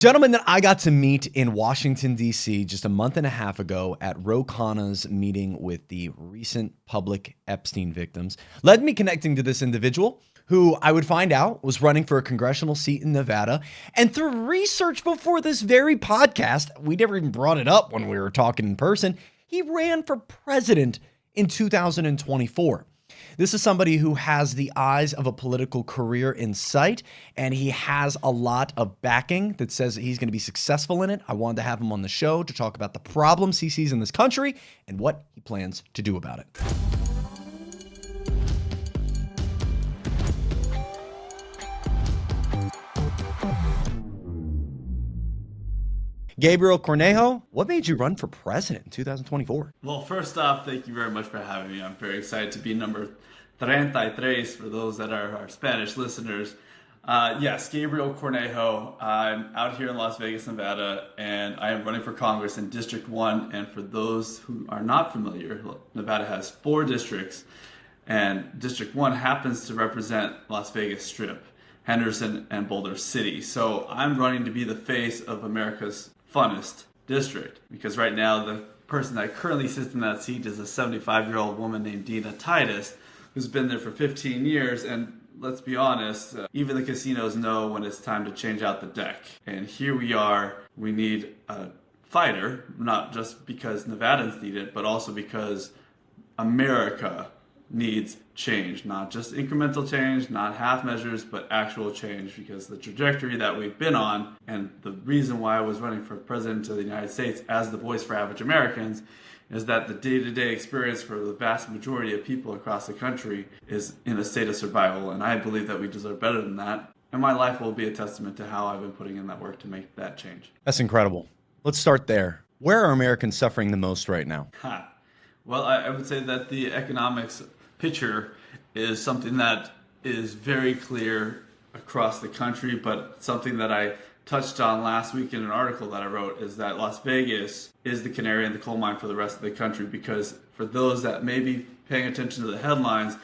Gentleman that I got to meet in Washington, D.C. just a month and a half ago at Ro Khanna's meeting with the recent public Epstein victims led me connecting to this individual who I would find out was running for a congressional seat in Nevada. And through research before this very podcast, we never even brought it up when we were talking in person, he ran for president in 2024. This is somebody who has the eyes of a political career in sight, and he has a lot of backing that says that he's going to be successful in it. I wanted to have him on the show to talk about the problems he sees in this country and what he plans to do about it. Gabriel Cornejo, what made you run for president in 2024? Well, first off, thank you very much for having me. I'm very excited to be number 33 for those that are our Spanish listeners. Yes, Gabriel Cornejo. I'm out here in Las Vegas, Nevada, and I am running for Congress in District 1. And for those who are not familiar, Nevada has 4 districts, and District 1 happens to represent Las Vegas Strip, Henderson, and Boulder City. So I'm running to be the face of America's funnest district, because right now the person that currently sits in that seat is a 75-year-old woman named Dina Titus, who's been there for 15 years. And let's be honest, even the casinos know when it's time to change out the deck. And here we are. We need a fighter, not just because Nevadans need it, but also because America needs change, not just incremental change, not half measures, but actual change, because the trajectory that we've been on, and the reason why I was running for president of the United States as the voice for average Americans, is that the day-to-day experience for the vast majority of people across the country is in a state of survival, and I believe that we deserve better than that. And my life will be a testament to how I've been putting in that work to make that change. That's incredible. Let's start there. Where are Americans suffering the most right now? Well, I would say that the economics picture is something that is very clear across the country, but something that I touched on last week in an article that I wrote is that Las Vegas is the canary in the coal mine for the rest of the country, because for those that may be paying attention to the headlines,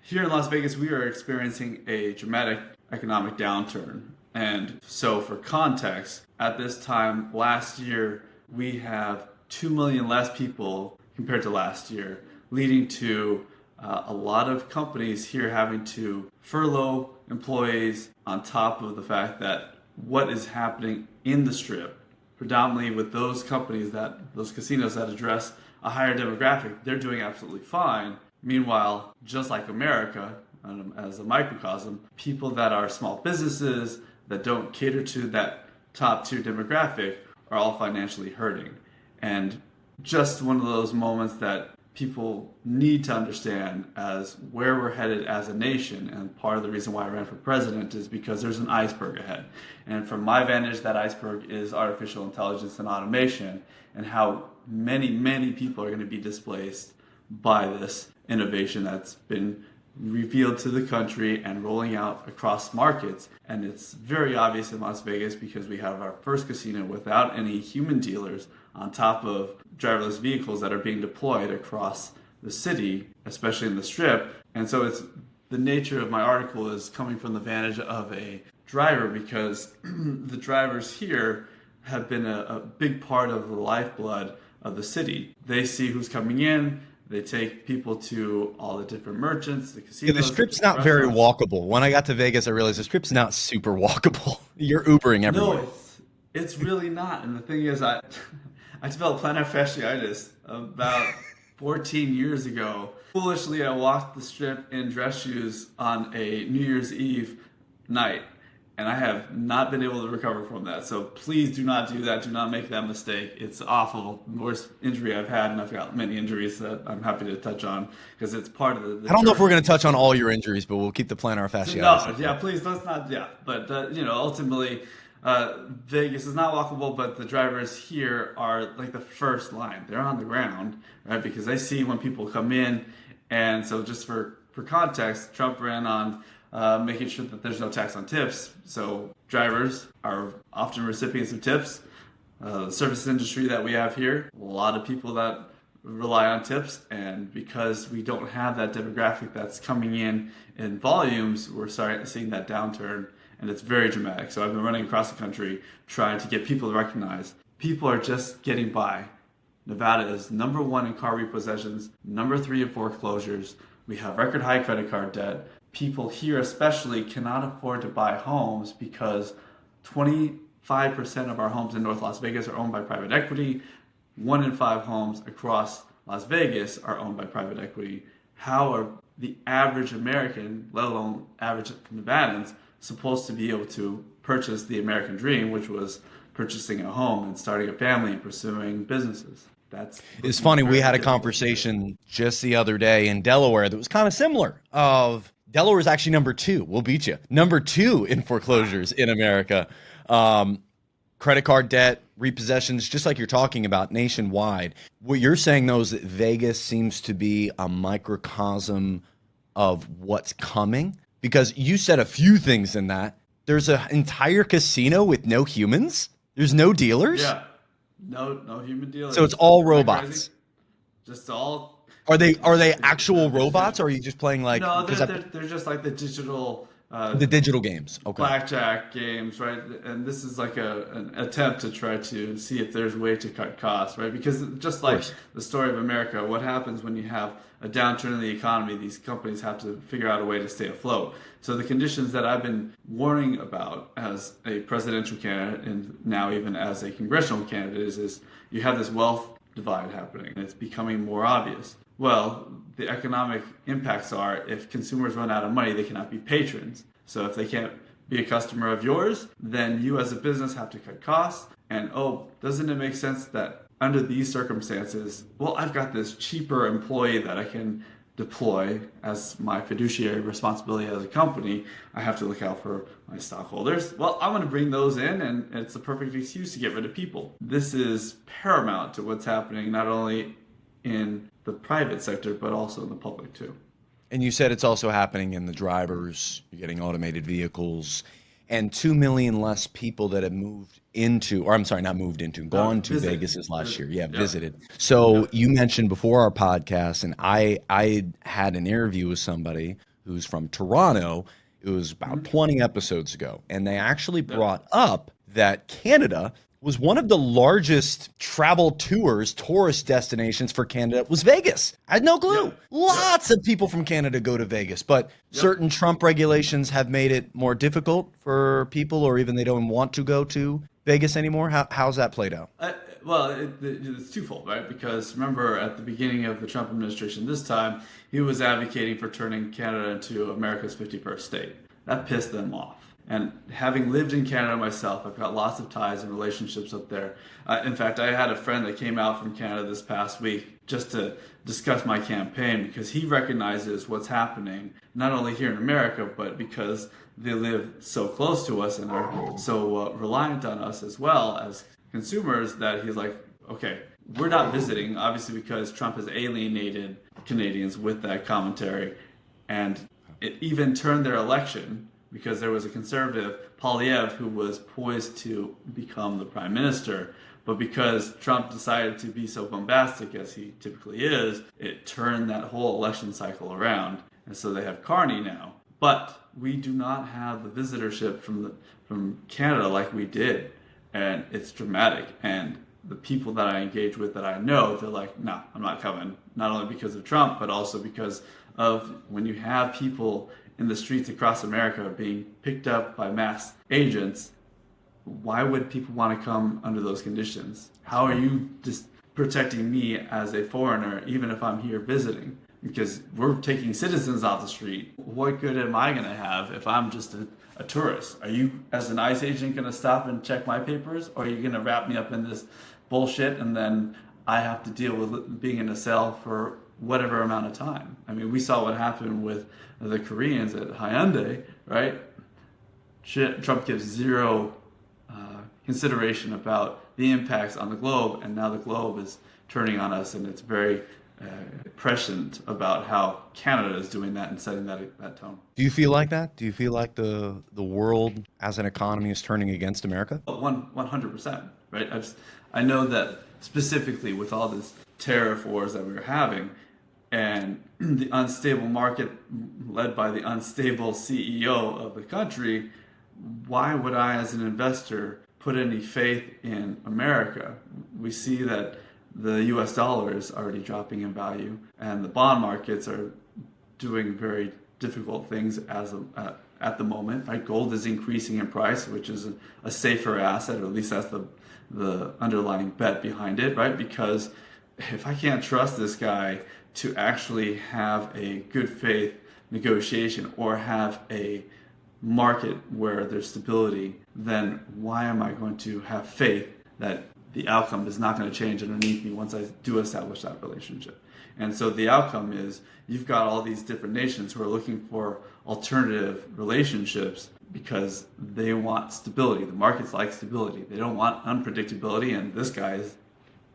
here in Las Vegas we are experiencing a dramatic economic downturn. And so for context, at this time last year we have 2 million less people compared to last year, leading to a lot of companies here having to furlough employees, on top of the fact that what is happening in the Strip, predominantly with those companies, those casinos that address a higher demographic, they're doing absolutely fine. Meanwhile, just like America, as a microcosm, people that are small businesses that don't cater to that top tier demographic are all financially hurting. And just one of those moments that people need to understand as where we're headed as a nation. And part of the reason why I ran for president is because there's an iceberg ahead. And from my vantage, that iceberg is artificial intelligence and automation, and how many, many people are going to be displaced by this innovation that's been revealed to the country and rolling out across markets. And it's very obvious in Las Vegas because we have our first casino without any human dealers, on top of driverless vehicles that are being deployed across the city, especially in the Strip. And so it's the nature of my article is coming from the vantage of a driver, because the drivers here have been a big part of the lifeblood of the city. They see who's coming in. They take people to all the different merchants, the casinos. Yeah, the Strip's not very walkable. When I got to Vegas, I realized the Strip's not super walkable. You're Ubering everywhere. No, it's really not. And the thing is, I developed plantar fasciitis about 14 years ago. Foolishly, I walked the Strip in dress shoes on a New Year's Eve night, and I have not been able to recover from that. So please do not do that. Do not make that mistake. It's awful. The worst injury I've had, and I've got many injuries that I'm happy to touch on because it's part of the I don't know if we're going to touch on all your injuries, but we'll keep the plantar fasciitis. No, yeah, please, let's not, yeah. But, ultimately, Vegas is not walkable, but the drivers here are like the first line. They're on the ground, right? Because they see when people come in. And so just for context, Trump ran on making sure that there's no tax on tips. So drivers are often recipients of tips. The service industry that we have here, a lot of people that rely on tips. And because we don't have that demographic that's coming in volumes, we're seeing that downturn. and it's very dramatic. So I've been running across the country trying to get people to recognize people are just getting by. Nevada is number 1 in car repossessions, number 3 in foreclosures. We have record high credit card debt. People here especially cannot afford to buy homes because 25% of our homes in North Las Vegas are owned by private equity. 1 in 5 homes across Las Vegas are owned by private equity. How are the average American, let alone average Nevadans, supposed to be able to purchase the American dream, which was purchasing a home and starting a family and pursuing businesses? It's funny. We had a conversation just the other day in Delaware that was kind of similar. Delaware is actually number 2. We'll beat you. Number 2 in foreclosures in America. Credit card debt, repossessions, just like you're talking about nationwide. What you're saying, though, is that Vegas seems to be a microcosm of what's coming, because you said a few things in that. There's an entire casino with no humans. There's no dealers. Yeah. No human dealers. So it's all robots. Just all. Are they actual robots, or are you just playing like? No, they're just like the digital games. Okay. Blackjack games, right? And this is like an attempt to try to see if there's a way to cut costs, right? Because just like the story of America, what happens when you have a downturn in the economy, these companies have to figure out a way to stay afloat. So the conditions that I've been warning about as a presidential candidate and now even as a congressional candidate is you have this wealth divide happening, and it's becoming more obvious. Well, the economic impacts are if consumers run out of money, they cannot be patrons. So if they can't be a customer of yours, then you as a business have to cut costs. And doesn't it make sense that under these circumstances, well, I've got this cheaper employee that I can deploy as my fiduciary responsibility as a company. I have to look out for my stockholders. Well, I'm going to bring those in, and it's a perfect excuse to get rid of people. This is paramount to what's happening not only in the private sector, but also in the public too. And you said it's also happening in the drivers. You're getting automated vehicles, and 2 million less people that have gone to Vegas this last year. Yeah, visited. So you mentioned before our podcast, and I had an interview with somebody who's from Toronto. It was about 20 episodes ago, and they actually brought up that Canada was one of the largest tourist destinations for Canada was Vegas. I had no clue. Yep. Lots of people from Canada go to Vegas, but certain Trump regulations have made it more difficult for people, or even they don't want to go to Vegas anymore. How's that played out? It's twofold, right? Because remember at the beginning of the Trump administration this time, he was advocating for turning Canada into America's 51st state. That pissed them off. And having lived in Canada myself, I've got lots of ties and relationships up there. In fact, I had a friend that came out from Canada this past week just to discuss my campaign, because he recognizes what's happening, not only here in America, but because they live so close to us and are so reliant on us as well as consumers, that he's like, okay, we're not visiting, obviously, because Trump has alienated Canadians with that commentary. And it even turned their election, because there was a conservative, Polyev, who was poised to become the prime minister. But because Trump decided to be so bombastic as he typically is, it turned that whole election cycle around. And so they have Carney now. But we do not have the visitorship from Canada like we did. And it's dramatic. And the people that I engage with that I know, they're like, no, I'm not coming. Not only because of Trump, but also because of when you have people in the streets across America being picked up by masked agents, why would people want to come under those conditions? How are you just protecting me as a foreigner, even if I'm here visiting? Because we're taking citizens off the street. What good am I going to have if I'm just a tourist? Are you, as an ICE agent, going to stop and check my papers? Or are you going to wrap me up in this bullshit and then I have to deal with being in a cell for whatever amount of time? I mean, we saw what happened with the Koreans at Hyundai, right? Trump gives zero consideration about the impacts on the globe, and now the globe is turning on us, and it's very prescient about how Canada is doing that and setting that tone. Do you feel like that? Do you feel like the world as an economy is turning against America? 100%, right? I know that specifically with all this tariff wars that we were having, and the unstable market led by the unstable CEO of the country, why would I, as an investor, put any faith in America? We see that the US dollar is already dropping in value, and the bond markets are doing very difficult things at the moment. Right? Gold is increasing in price, which is a safer asset, or at least that's the underlying bet behind it, right? Because if I can't trust this guy to actually have a good faith negotiation or have a market where there's stability, then why am I going to have faith that the outcome is not going to change underneath me once I do establish that relationship? And so the outcome is you've got all these different nations who are looking for alternative relationships because they want stability. The markets like stability. They don't want unpredictability, and this guy is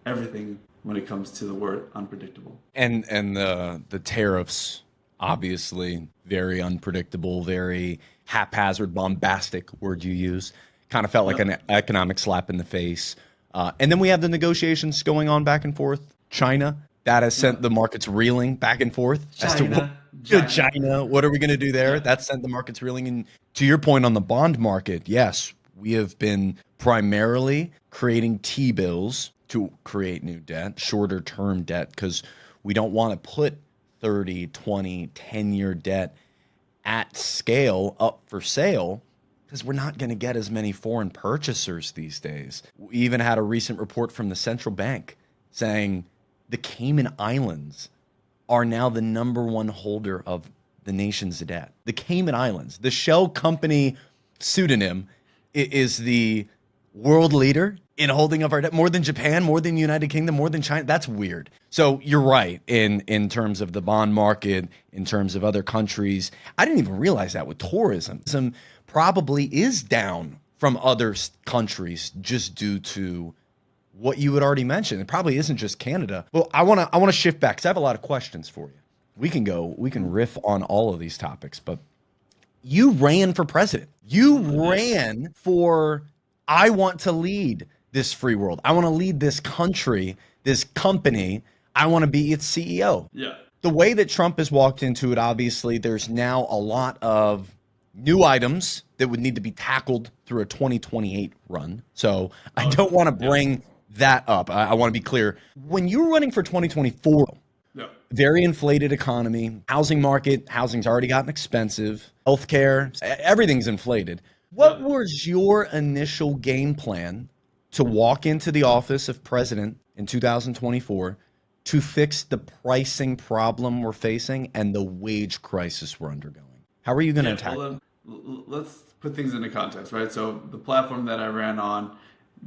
everything when it comes to the word unpredictable. And the tariffs, obviously very unpredictable, very haphazard, bombastic word you use. Kind of felt like an economic slap in the face. And then we have the negotiations going on back and forth. China, that has sent the markets reeling back and forth. China, what are we going to do there? That sent the markets reeling. And to your point on the bond market, yes, we have been primarily creating T-bills to create new debt, shorter term debt, because we don't want to put 30, 20, 10-year debt at scale up for sale because we're not going to get as many foreign purchasers these days. We even had a recent report from the central bank saying the Cayman Islands are now the number one holder of the nation's debt. The Cayman Islands, the shell company pseudonym, is the world leader in holding of our debt, more than Japan, more than the United Kingdom, more than China. That's weird. So you're right in terms of the bond market, in terms of other countries. I didn't even realize that with tourism. Tourism probably is down from other countries just due to what you had already mentioned. It probably isn't just Canada. Well, I want to shift back because I have a lot of questions for you. We can riff on all of these topics, but you ran for president. You ran for, I want to lead this free world. I want to lead this country, this company. I want to be its CEO. Yeah. The way that Trump has walked into it, obviously, there's now a lot of new items that would need to be tackled through a 2028 run. So I don't want to bring that up. I want to be clear. When you were running for 2024, very inflated economy, housing market, housing's already gotten expensive, healthcare, everything's inflated. What was your initial game plan to walk into the office of president in 2024 to fix the pricing problem we're facing and the wage crisis we're undergoing? How are you going to attack it? Let's put things into context, right? So the platform that I ran on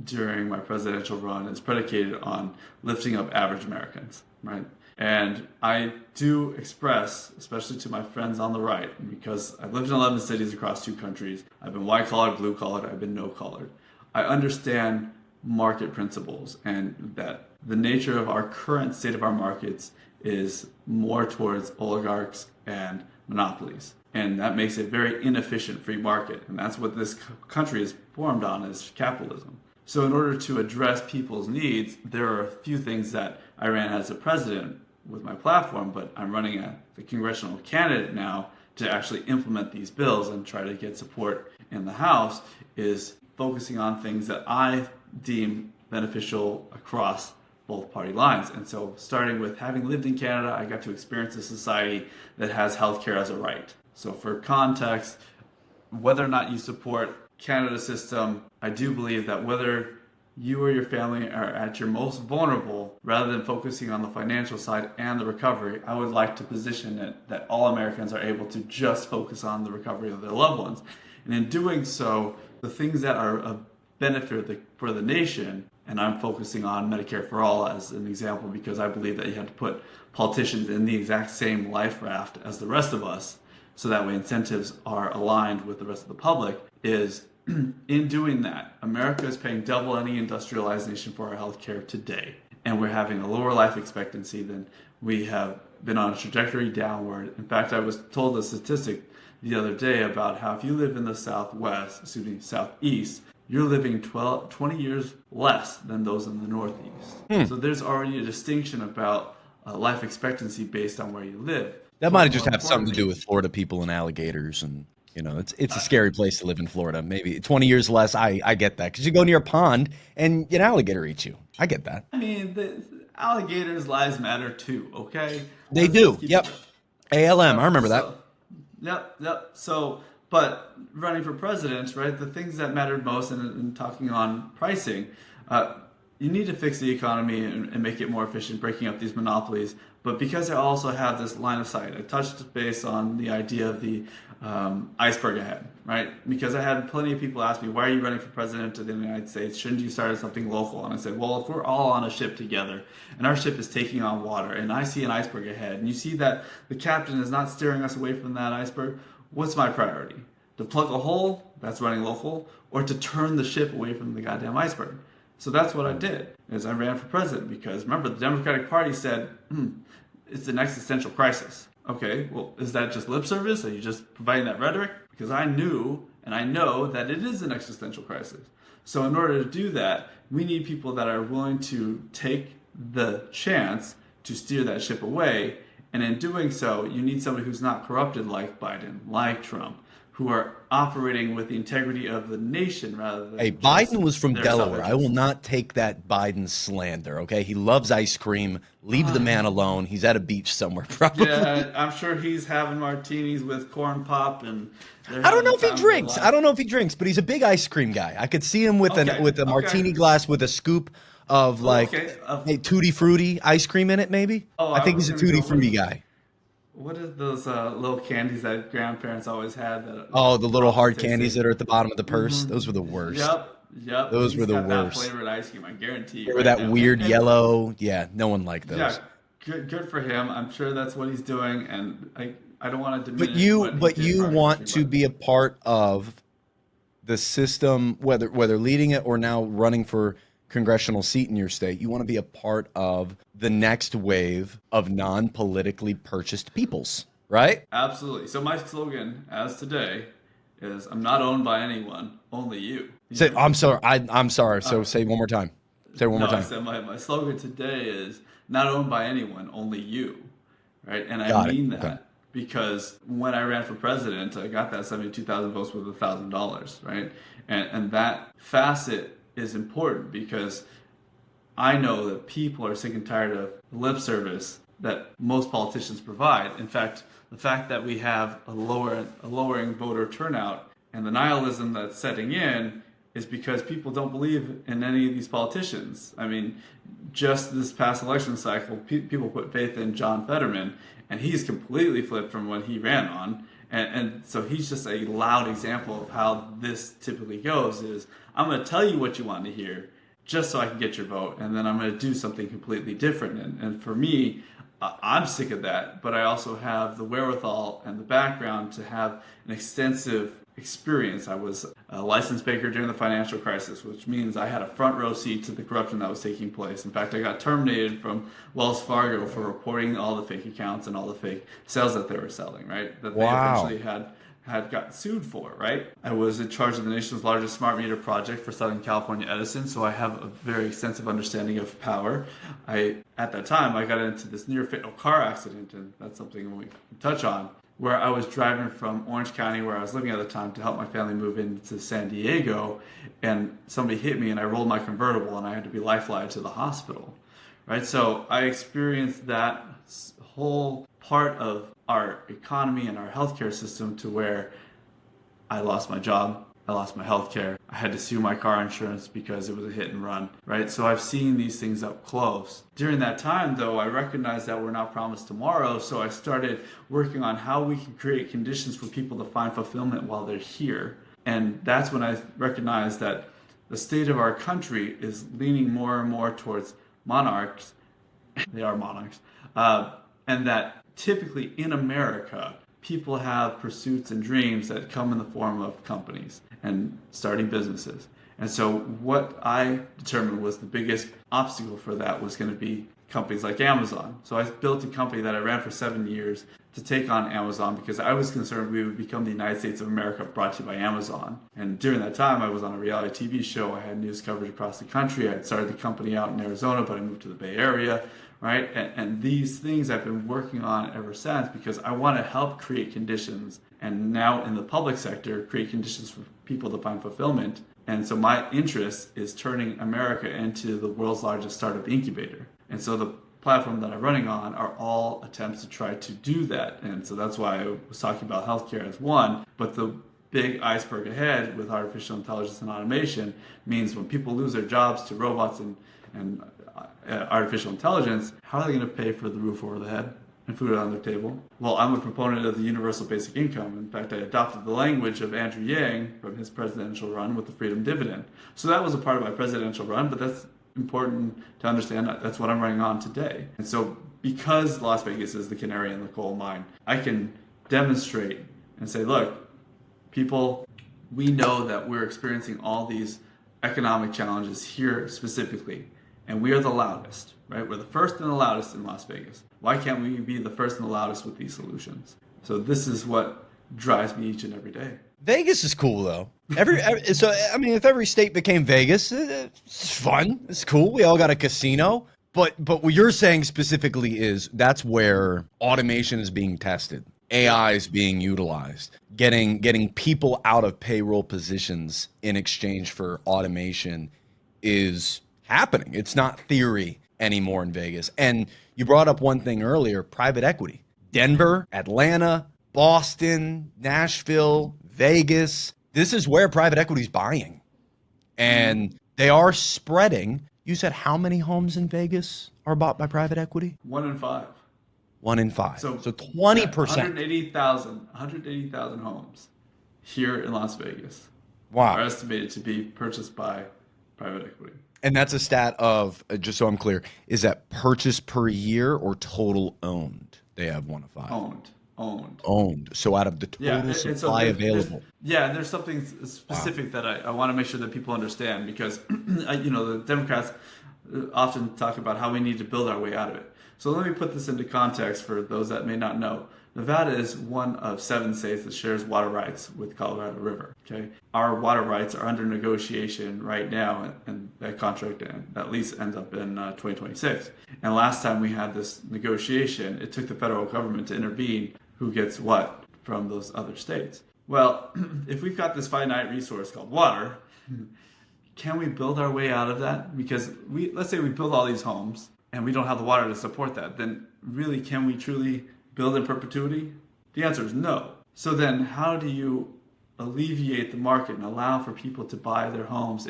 during my presidential run is predicated on lifting up average Americans, right? And I do express, especially to my friends on the right, because I've lived in 11 cities across 2 countries. I've been white-collared, blue-collared, I've been no-collared. I understand market principles and that the nature of our current state of our markets is more towards oligarchs and monopolies. And that makes it a very inefficient free market. And that's what this country is formed on, is capitalism. So in order to address people's needs, there are a few things that I ran as a president with my platform, but I'm running as a congressional candidate now to actually implement these bills and try to get support in the House, is focusing on things that I deem beneficial across both party lines. And so starting with having lived in Canada, I got to experience a society that has healthcare as a right. So for context, whether or not you support Canada's system, I do believe that whether you or your family are at your most vulnerable, rather than focusing on the financial side and the recovery, I would like to position it that all Americans are able to just focus on the recovery of their loved ones. And in doing so, the things that are of benefit for the nation, and I'm focusing on Medicare for all as an example because I believe that you have to put politicians in the exact same life raft as the rest of us, so that way incentives are aligned with the rest of the public, is in doing that, America is paying double any industrialized nation for our healthcare today. And we're having a lower life expectancy than we have been on a trajectory downward. In fact, I was told a statistic the other day about how if you live in the southeast, you're living 20 years less than those in the northeast. So there's already a distinction about life expectancy based on where you live. That might have just had something to do with Florida people and alligators and It's a scary place to live in Florida. Maybe 20 years less. I get that because you go near a pond and an alligator eats you. I get that. I mean, the alligators' lives matter too. Okay, They let's do. keep it Yep. real. ALM. I Yep. remember that. So, yep. So, but running for president, right? The things that mattered most in talking on pricing, you need to fix the economy and make it more efficient, breaking up these monopolies. But because I also have this line of sight, I touched base on the idea of the iceberg ahead, right? Because I had plenty of people ask me, why are you running for president of the United States? Shouldn't you start something local? And I said, well, if we're all on a ship together and our ship is taking on water and I see an iceberg ahead and you see that the captain is not steering us away from that iceberg, what's my priority? To plug a hole, that's running local, or to turn the ship away from the goddamn iceberg? So that's what I did, is I ran for president because remember, the Democratic Party said, it's an existential crisis. Okay, well, is that just lip service? Are you just providing that rhetoric? Because I knew and I know that it is an existential crisis. So in order to do that, we need people that are willing to take the chance to steer that ship away. And in doing so, you need somebody who's not corrupted like Biden, like Trump, who are operating with the integrity of the nation rather than Hey, just Biden was from their Delaware. I will self-interest. not take that Biden slander, okay? He loves ice cream. Leave the man alone. He's at a beach somewhere, probably. Yeah, I'm sure he's having martinis with corn pop, and they're I don't having know the if he time of their drinks. I life. don't know if he drinks, but he's a big ice cream guy. I could see him with Okay, with a okay. martini glass with a scoop of Oh, like okay. a tutti frutti ice cream in it, maybe. Oh, I I think was he's a gonna tutti go. frutti guy. What is those little candies that grandparents always had that Oh, the little awful hard candies tasting? that are at the bottom of the purse. Those were the worst. Yep. Those He's were the got that worst. flavored ice cream. I guarantee They you were right that now. weird And yellow. Yeah, no one liked yeah, those. good for him. I'm sure that's what he's doing, and I don't want to But diminish you what he but did you for our country, want to but be a part of the system, whether leading it or now running for congressional seat in your state. You want to be a part of the next wave of non-politically purchased peoples, right? absolutely. So my slogan as today is, "I'm not owned by anyone, only you." You Say, know? I'm sorry. I'm sorry. So Uh, say it one more time. Say it one no, more I time. said my slogan today is not owned by anyone, only you, right? And I Got it. mean Okay. that because when I ran for president, I got that 72,000 votes with $1,000, right? And that facet is important because I know that people are sick and tired of lip service that most politicians provide. In fact, the fact that we have a lowering voter turnout and the nihilism that's setting in is because people don't believe in any of these politicians. I mean, just this past election cycle, people put faith in John Fetterman, and he's completely flipped from what he ran on. And so he's just a loud example of how this typically goes is, I'm going to tell you what you want to hear just so I can get your vote, and then I'm going to do something completely different. And for me, I'm sick of that, but I also have the wherewithal and the background to have an extensive experience. I was a licensed baker during the financial crisis, which means I had a front row seat to the corruption that was taking place. In fact, I got terminated from Wells Fargo for reporting all the fake accounts and all the fake sales that they were selling, right? That they Wow. eventually had gotten sued for, right? I was in charge of the nation's largest smart meter project for Southern California Edison, so I have a very extensive understanding of power. At that time, I got into this near fatal car accident, and that's something we can touch on, where I was driving from Orange County, where I was living at the time, to help my family move into San Diego, and somebody hit me, and I rolled my convertible, and I had to be lifelined to the hospital, right? So I experienced that whole part of our economy and our healthcare system to where I lost my job, I lost my healthcare, I had to sue my car insurance because it was a hit and run, right? So I've seen these things up close. During that time, though, I recognized that we're not promised tomorrow, so I started working on how we can create conditions for people to find fulfillment while they're here. And that's when I recognized that the state of our country is leaning more and more towards monarchs. They are monarchs. And that typically in America, people have pursuits and dreams that come in the form of companies and starting businesses. And so what I determined was the biggest obstacle for that was going to be companies like Amazon. So I built a company that I ran for 7 years to take on Amazon because I was concerned we would become the United States of America brought to you by Amazon. And during that time, I was on a reality TV show. I had news coverage across the country. I had started the company out in Arizona, but I moved to the Bay Area, right? And these things I've been working on ever since because I want to help create conditions, and now in the public sector, create conditions for people to find fulfillment. And so my interest is turning America into the world's largest startup incubator. And so the platform that I'm running on are all attempts to try to do that. And so that's why I was talking about healthcare as one. But the big iceberg ahead with artificial intelligence and automation means when people lose their jobs to robots and artificial intelligence, how are they going to pay for the roof over the head and food on their table? Well, I'm a proponent of the universal basic income. In fact, I adopted the language of Andrew Yang from his presidential run with the freedom dividend. So that was a part of my presidential run, but that's important to understand. That's what I'm running on today. And so because Las Vegas is the canary in the coal mine, I can demonstrate and say, look, people, we know that we're experiencing all these economic challenges here specifically, and we are the loudest, right? We're the first and the loudest in Las Vegas. Why can't we be the first and the loudest with these solutions? So this is what drives me each and every day. Vegas is cool though. So I mean, if every state became Vegas, it's fun. It's cool. We all got a casino. But what you're saying specifically is that's where automation is being tested. AI is being utilized. Getting people out of payroll positions in exchange for automation is happening. It's not theory anymore in Vegas. And you brought up one thing earlier, private equity. Denver, Atlanta, Boston, Nashville, Vegas. This is where private equity is buying. And they are spreading. You said how many homes in Vegas are bought by private equity? 1 in 5. 1 in 5. So 20%. 180,000 homes here in Las Vegas Wow. are estimated to be purchased by private equity. And that's a stat of, just so I'm clear, is that purchase per year or total owned? They have 1 of 5. Owned. So out of the total supply available. Yeah, there's something specific that I want to make sure that people understand because, the Democrats often talk about how we need to build our way out of it. So let me put this into context for those that may not know. Nevada is one of 7 states that shares water rights with Colorado River. Okay, our water rights are under negotiation right now, and that contract at least ends up in 2026. And last time we had this negotiation, it took the federal government to intervene. Who gets what from those other states? Well, if we've got this finite resource called water, can we build our way out of that? Because let's say we build all these homes and we don't have the water to support that, then really can we truly build in perpetuity? The answer is no. So then how do you alleviate the market and allow for people to buy their homes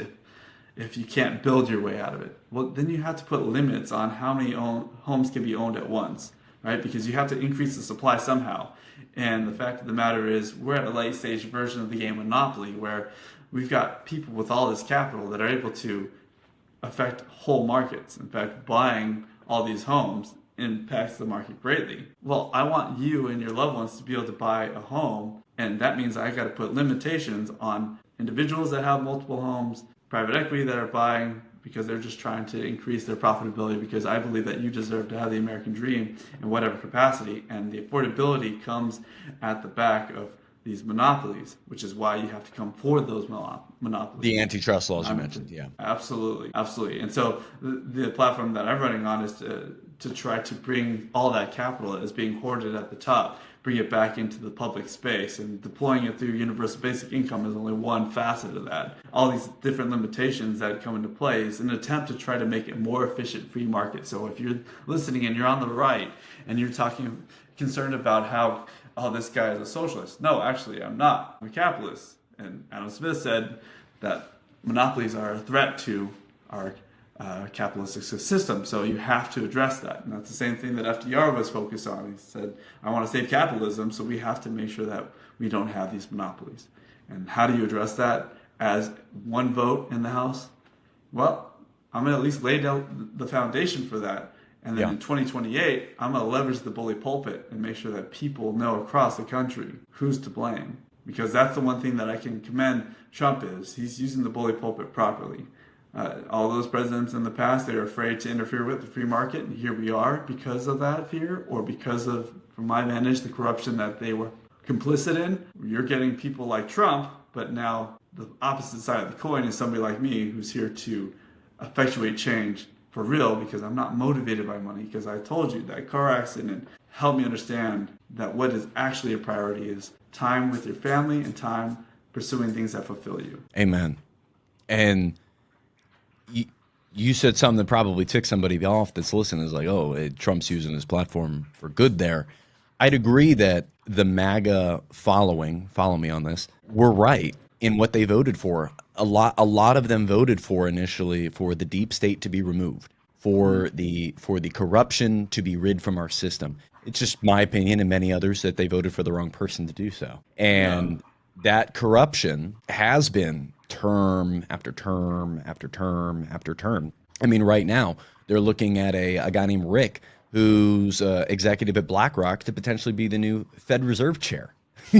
if you can't build your way out of it? Well, then you have to put limits on how many homes can be owned at once, right? Because you have to increase the supply somehow. And the fact of the matter is we're at a late stage version of the game Monopoly where we've got people with all this capital that are able to affect whole markets. In fact, buying all these homes impacts the market greatly. Well, I want you and your loved ones to be able to buy a home, and that means I got to put limitations on individuals that have multiple homes, private equity that are buying because they're just trying to increase their profitability, because I believe that you deserve to have the American dream in whatever capacity, and the affordability comes at the back of these monopolies, which is why you have to come for those monopolies. The antitrust laws you mentioned, yeah. Absolutely. And so the platform that I'm running on is to try to bring all that capital that is being hoarded at the top, bring it back into the public space, and deploying it through universal basic income is only one facet of that. All these different limitations that come into play is an attempt to try to make it more efficient free market. So if you're listening and you're on the right and you're concerned about how, oh, this guy is a socialist. No, actually, I'm not. I'm a capitalist. And Adam Smith said that monopolies are a threat to our capitalistic system. So you have to address that. And that's the same thing that FDR was focused on. He said, I want to save capitalism, so we have to make sure that we don't have these monopolies. And how do you address that as one vote in the House? Well, I'm going to at least lay down the foundation for that. And then in 2028, I'm going to leverage the bully pulpit and make sure that people know across the country who's to blame. Because that's the one thing that I can commend Trump is he's using the bully pulpit properly. All those presidents in the past, they were afraid to interfere with the free market, and here we are because of that fear, or because of, from my vantage, the corruption that they were complicit in. You're getting people like Trump, but now the opposite side of the coin is somebody like me who's here to effectuate change for real, because I'm not motivated by money, because I told you that car accident helped me understand that what is actually a priority is time with your family and time pursuing things that fulfill you. Amen. And you said something that probably ticked somebody off that's listening, is like, oh, Trump's using his platform for good there. I'd agree that the MAGA following, follow me on this, were right in what they voted for. A lot of them voted for initially for the deep state to be removed, for the corruption to be rid from our system. It's just my opinion and many others that they voted for the wrong person to do so. And that corruption has been term after term after term after term. I mean, right now they're looking at a guy named Rick, who's executive at BlackRock, to potentially be the new Fed Reserve chair.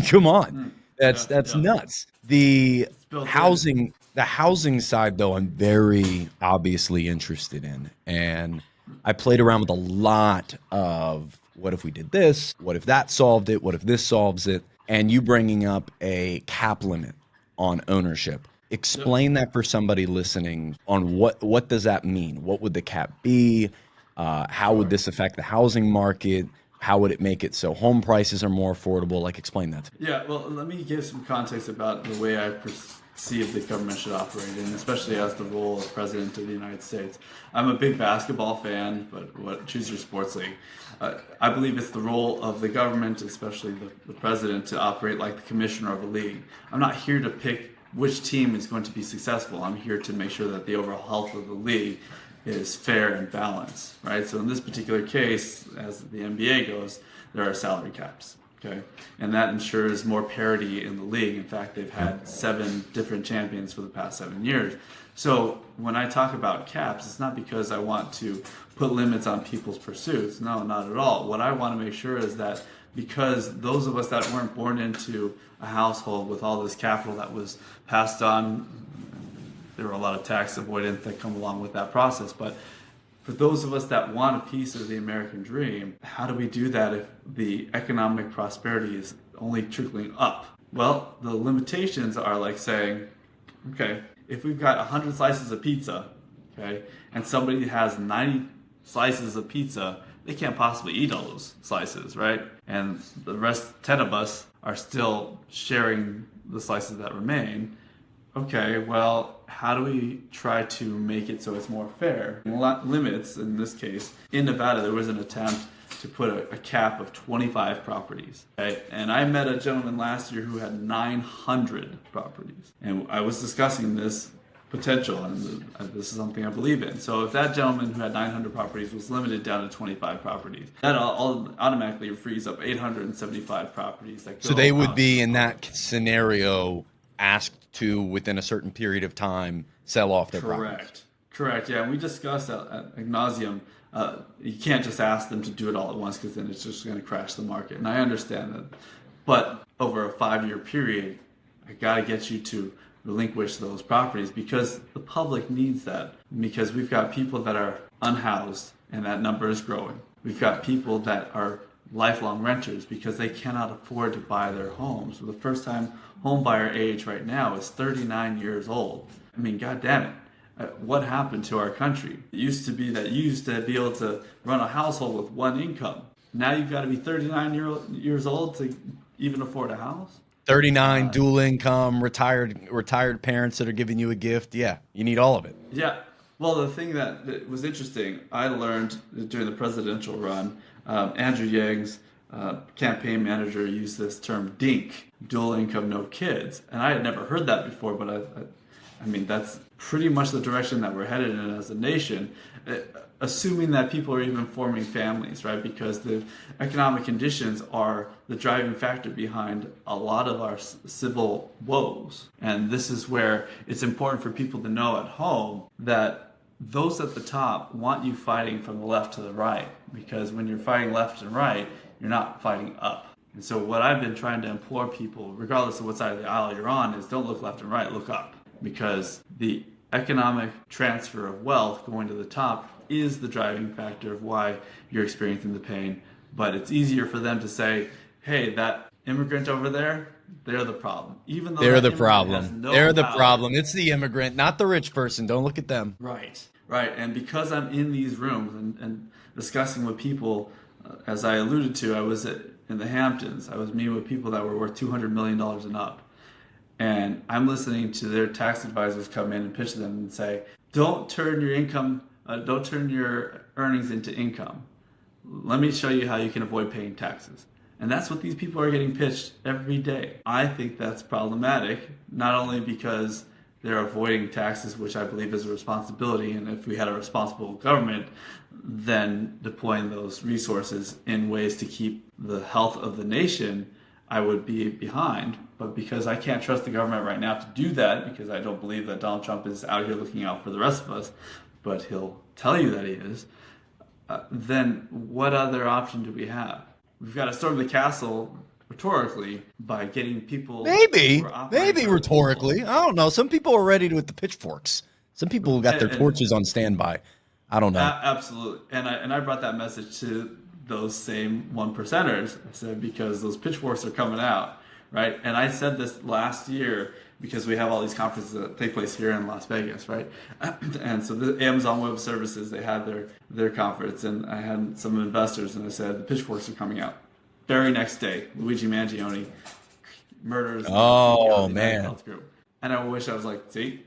Come on, that's nuts. The housing side, though, I'm very obviously interested in, and I played around with a lot of what if we did this, what if that solved it, what if this solves it, and you bringing up a cap limit on ownership. Explain that for somebody listening on what does that mean? What would the cap be? How would this affect the housing market? How would it make it so home prices are more affordable? Like, explain that to me. Yeah, well, let me give some context about the way I perceive the government should operate, and especially as the role of President of the United States. I'm a big basketball fan, but choose your sports league. I believe it's the role of the government, especially the president, to operate like the commissioner of a league. I'm not here to pick which team is going to be successful. I'm here to make sure that the overall health of the league is fair and balanced, right? So in this particular case, as the NBA goes, there are salary caps, okay? And that ensures more parity in the league. In fact, they've had 7 different champions for the past 7 years. So when I talk about caps, it's not because I want to put limits on people's pursuits. No, not at all. What I want to make sure is that because those of us that weren't born into a household with all this capital that was passed on, there were a lot of tax avoidance that come along with that process. But for those of us that want a piece of the American dream, how do we do that if the economic prosperity is only trickling up? Well, the limitations are like saying, okay, if we've got 100 slices of pizza, okay, and somebody has 90 slices of pizza, they can't possibly eat all those slices, right? And the rest 10 of us are still sharing the slices that remain. Okay, well, how do we try to make it so it's more fair? Limits, in this case, in Nevada, there was an attempt to put a cap of 25 properties. Okay? And I met a gentleman last year who had 900 properties. And I was discussing this potential, and this is something I believe in. So if that gentleman who had 900 properties was limited down to 25 properties, that automatically frees up 875 properties. So they would be, in that scenario, asked to, within a certain period of time, sell off their properties. Correct. Yeah, and we discussed that ad nauseum. You can't just ask them to do it all at once, because then it's just going to crash the market. And I understand that. But over a 5-year period, I got to get you to relinquish those properties, because the public needs that. Because we've got people that are unhoused, and that number is growing. We've got people that are lifelong renters because they cannot afford to buy their homes. So the first time home buyer age right now is 39 years old. I mean, God damn it. What happened to our country? It used to be that you used to be able to run a household with one income. Now you've got to be 39 years old to even afford a house. 39, dual income, retired parents that are giving you a gift. Yeah, you need all of it. Yeah. Well, the thing that was interesting, I learned during the presidential run, Andrew Yang's campaign manager used this term DINK, dual income, no kids. And I had never heard that before, but I mean, that's pretty much the direction that we're headed in as a nation, assuming that people are even forming families, right? Because the economic conditions are the driving factor behind a lot of our civil woes. And this is where it's important for people to know at home that those at the top want you fighting from the left to the right, because when you're fighting left and right, you're not fighting up. And so what I've been trying to implore people, regardless of what side of the aisle you're on, is don't look left and right, look up. Because the economic transfer of wealth going to the top is the driving factor of why you're experiencing the pain. But it's easier for them to say, hey, that immigrant over there, they're the problem. Even though They're that the immigrant has problem. no They're the power. problem. It's the immigrant, not the rich person. Don't look at them. Right. And because I'm in these rooms and discussing with people, as I alluded to, I was in the Hamptons. I was meeting with people that were worth $200 million and up. And I'm listening to their tax advisors come in and pitch to them and say, don't turn your earnings into income. Let me show you how you can avoid paying taxes. And that's what these people are getting pitched every day. I think that's problematic, not only because they're avoiding taxes, which I believe is a responsibility, and if we had a responsible government, then deploying those resources in ways to keep the health of the nation, I would be behind. But because I can't trust the government right now to do that, because I don't believe that Donald Trump is out here looking out for the rest of us, but he'll tell you that he is, then what other option do we have? We've got to storm the castle rhetorically by getting people... Maybe rhetorically. I don't know. Some people are ready with the pitchforks. Some people got their torches on standby. I don't know. Absolutely. And I brought that message to those same one percenters. I said, because those pitchforks are coming out, right? And I said this last year because we have all these conferences that take place here in Las Vegas, right? And so the Amazon Web Services, they had their conference, and I had some investors, and I said, the pitchforks are coming out. Very next day, Luigi Mangione murders the United Health Group. And I wish I was like, see,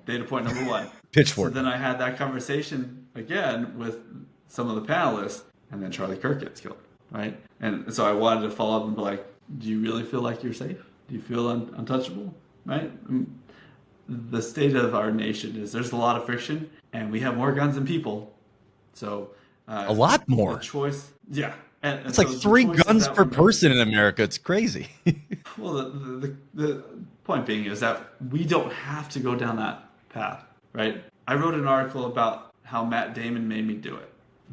data point number one. Pitchfork. So then I had that conversation again with some of the panelists, and then Charlie Kirk gets killed, right? And so I wanted to follow up and be like, do you really feel like you're safe? Do you feel untouchable, right? The state of our nation is there's a lot of friction, and we have more guns than people. So a lot more. The choice, yeah. And it's so like 3 guns per person in America. It's crazy. Well, the point being is that we don't have to go down that path, right? I wrote an article about how Matt Damon made me do it,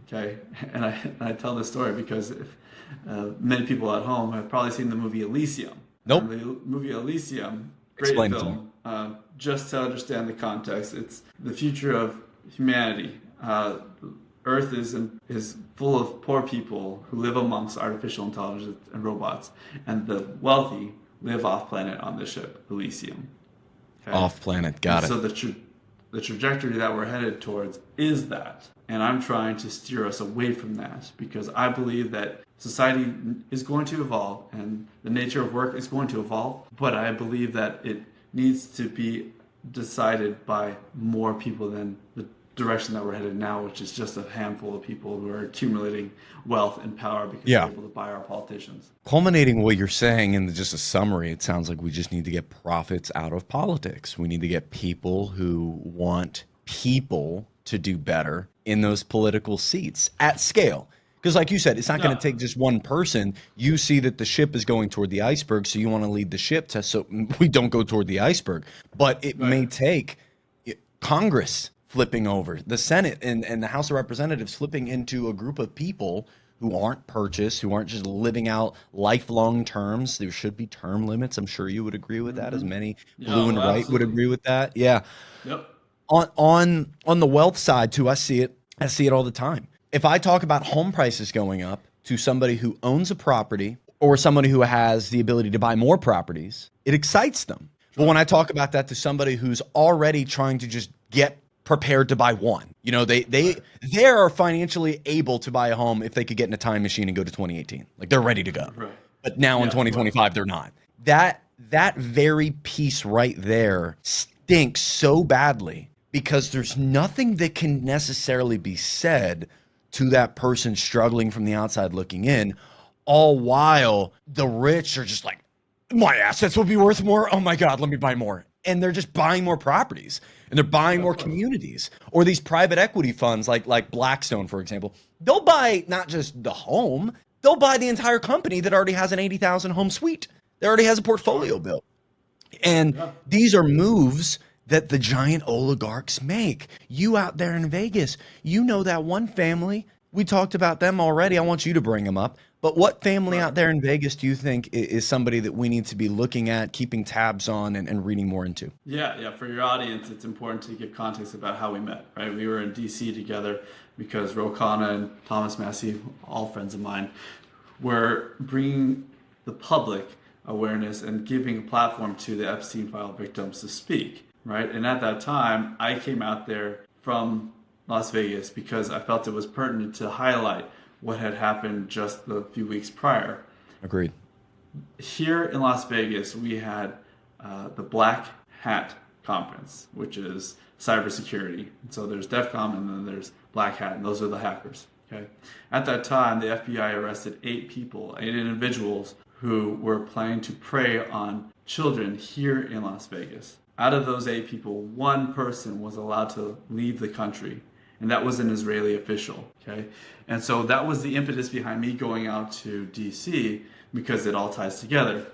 okay? And I tell this story because many people at home have probably seen the movie Elysium. Nope. And the movie Elysium, great Explain film. Just to understand the context, it's the future of humanity. Earth is full of poor people who live amongst artificial intelligence and robots, and the wealthy live off planet on this ship, Elysium. Okay? Off planet, got it. So the trajectory that we're headed towards is that, and I'm trying to steer us away from that because I believe that society is going to evolve and the nature of work is going to evolve, but I believe that it needs to be decided by more people than the direction that we're headed now, which is just a handful of people who are accumulating wealth and power because they're able to buy our politicians. Culminating what you're saying in just a summary, it sounds like we just need to get profits out of politics. We need to get people who want people to do better in those political seats at scale. Because like you said, it's not going to take just one person. You see that the ship is going toward the iceberg, so you want to lead the ship so we don't go toward the iceberg. But it may take Congress flipping over, the Senate and the House of Representatives flipping into a group of people who aren't purchased, who aren't just living out lifelong terms. There should be term limits. I'm sure you would agree with that, as many blue and white would agree with that. Yeah. Yep. On the wealth side too, I see it all the time. If I talk about home prices going up to somebody who owns a property or somebody who has the ability to buy more properties, it excites them. But when I talk about that to somebody who's already trying to just get prepared to buy one, you know, they are financially able to buy a home if they could get in a time machine and go to 2018. Like they're ready to go. Right. But now in 2025, they're not. That very piece right there stinks so badly because there's nothing that can necessarily be said to that person struggling from the outside looking in, all while the rich are just like, my assets will be worth more. Oh my God, let me buy more. And they're just buying more properties and they're buying more communities, or these private equity funds like Blackstone, for example. They'll buy not just the home, they'll buy the entire company that already has an 80,000 home suite. That already has a portfolio built. And these are moves that the giant oligarchs make. You out there in Vegas, you know that one family. We talked about them already. I want you to bring them up. But what family Right. out there in Vegas do you think is somebody that we need to be looking at, keeping tabs on, and reading more into? Yeah. For your audience, it's important to give context about how we met, right? We were in DC together because Ro Khanna and Thomas Massey, all friends of mine, were bringing the public awareness and giving a platform to the Epstein file victims to speak, right? And at that time, I came out there from Las Vegas because I felt it was pertinent to highlight what had happened just a few weeks prior. Agreed. Here in Las Vegas, we had the Black Hat Conference, which is cybersecurity. So there's DEFCON and then there's Black Hat, and those are the hackers. Okay. At that time, the FBI arrested 8 individuals who were planning to prey on children here in Las Vegas. Out of those 8 people, 1 person was allowed to leave the country, and that was an Israeli official. Okay, and so that was the impetus behind me going out to DC, because it all ties together.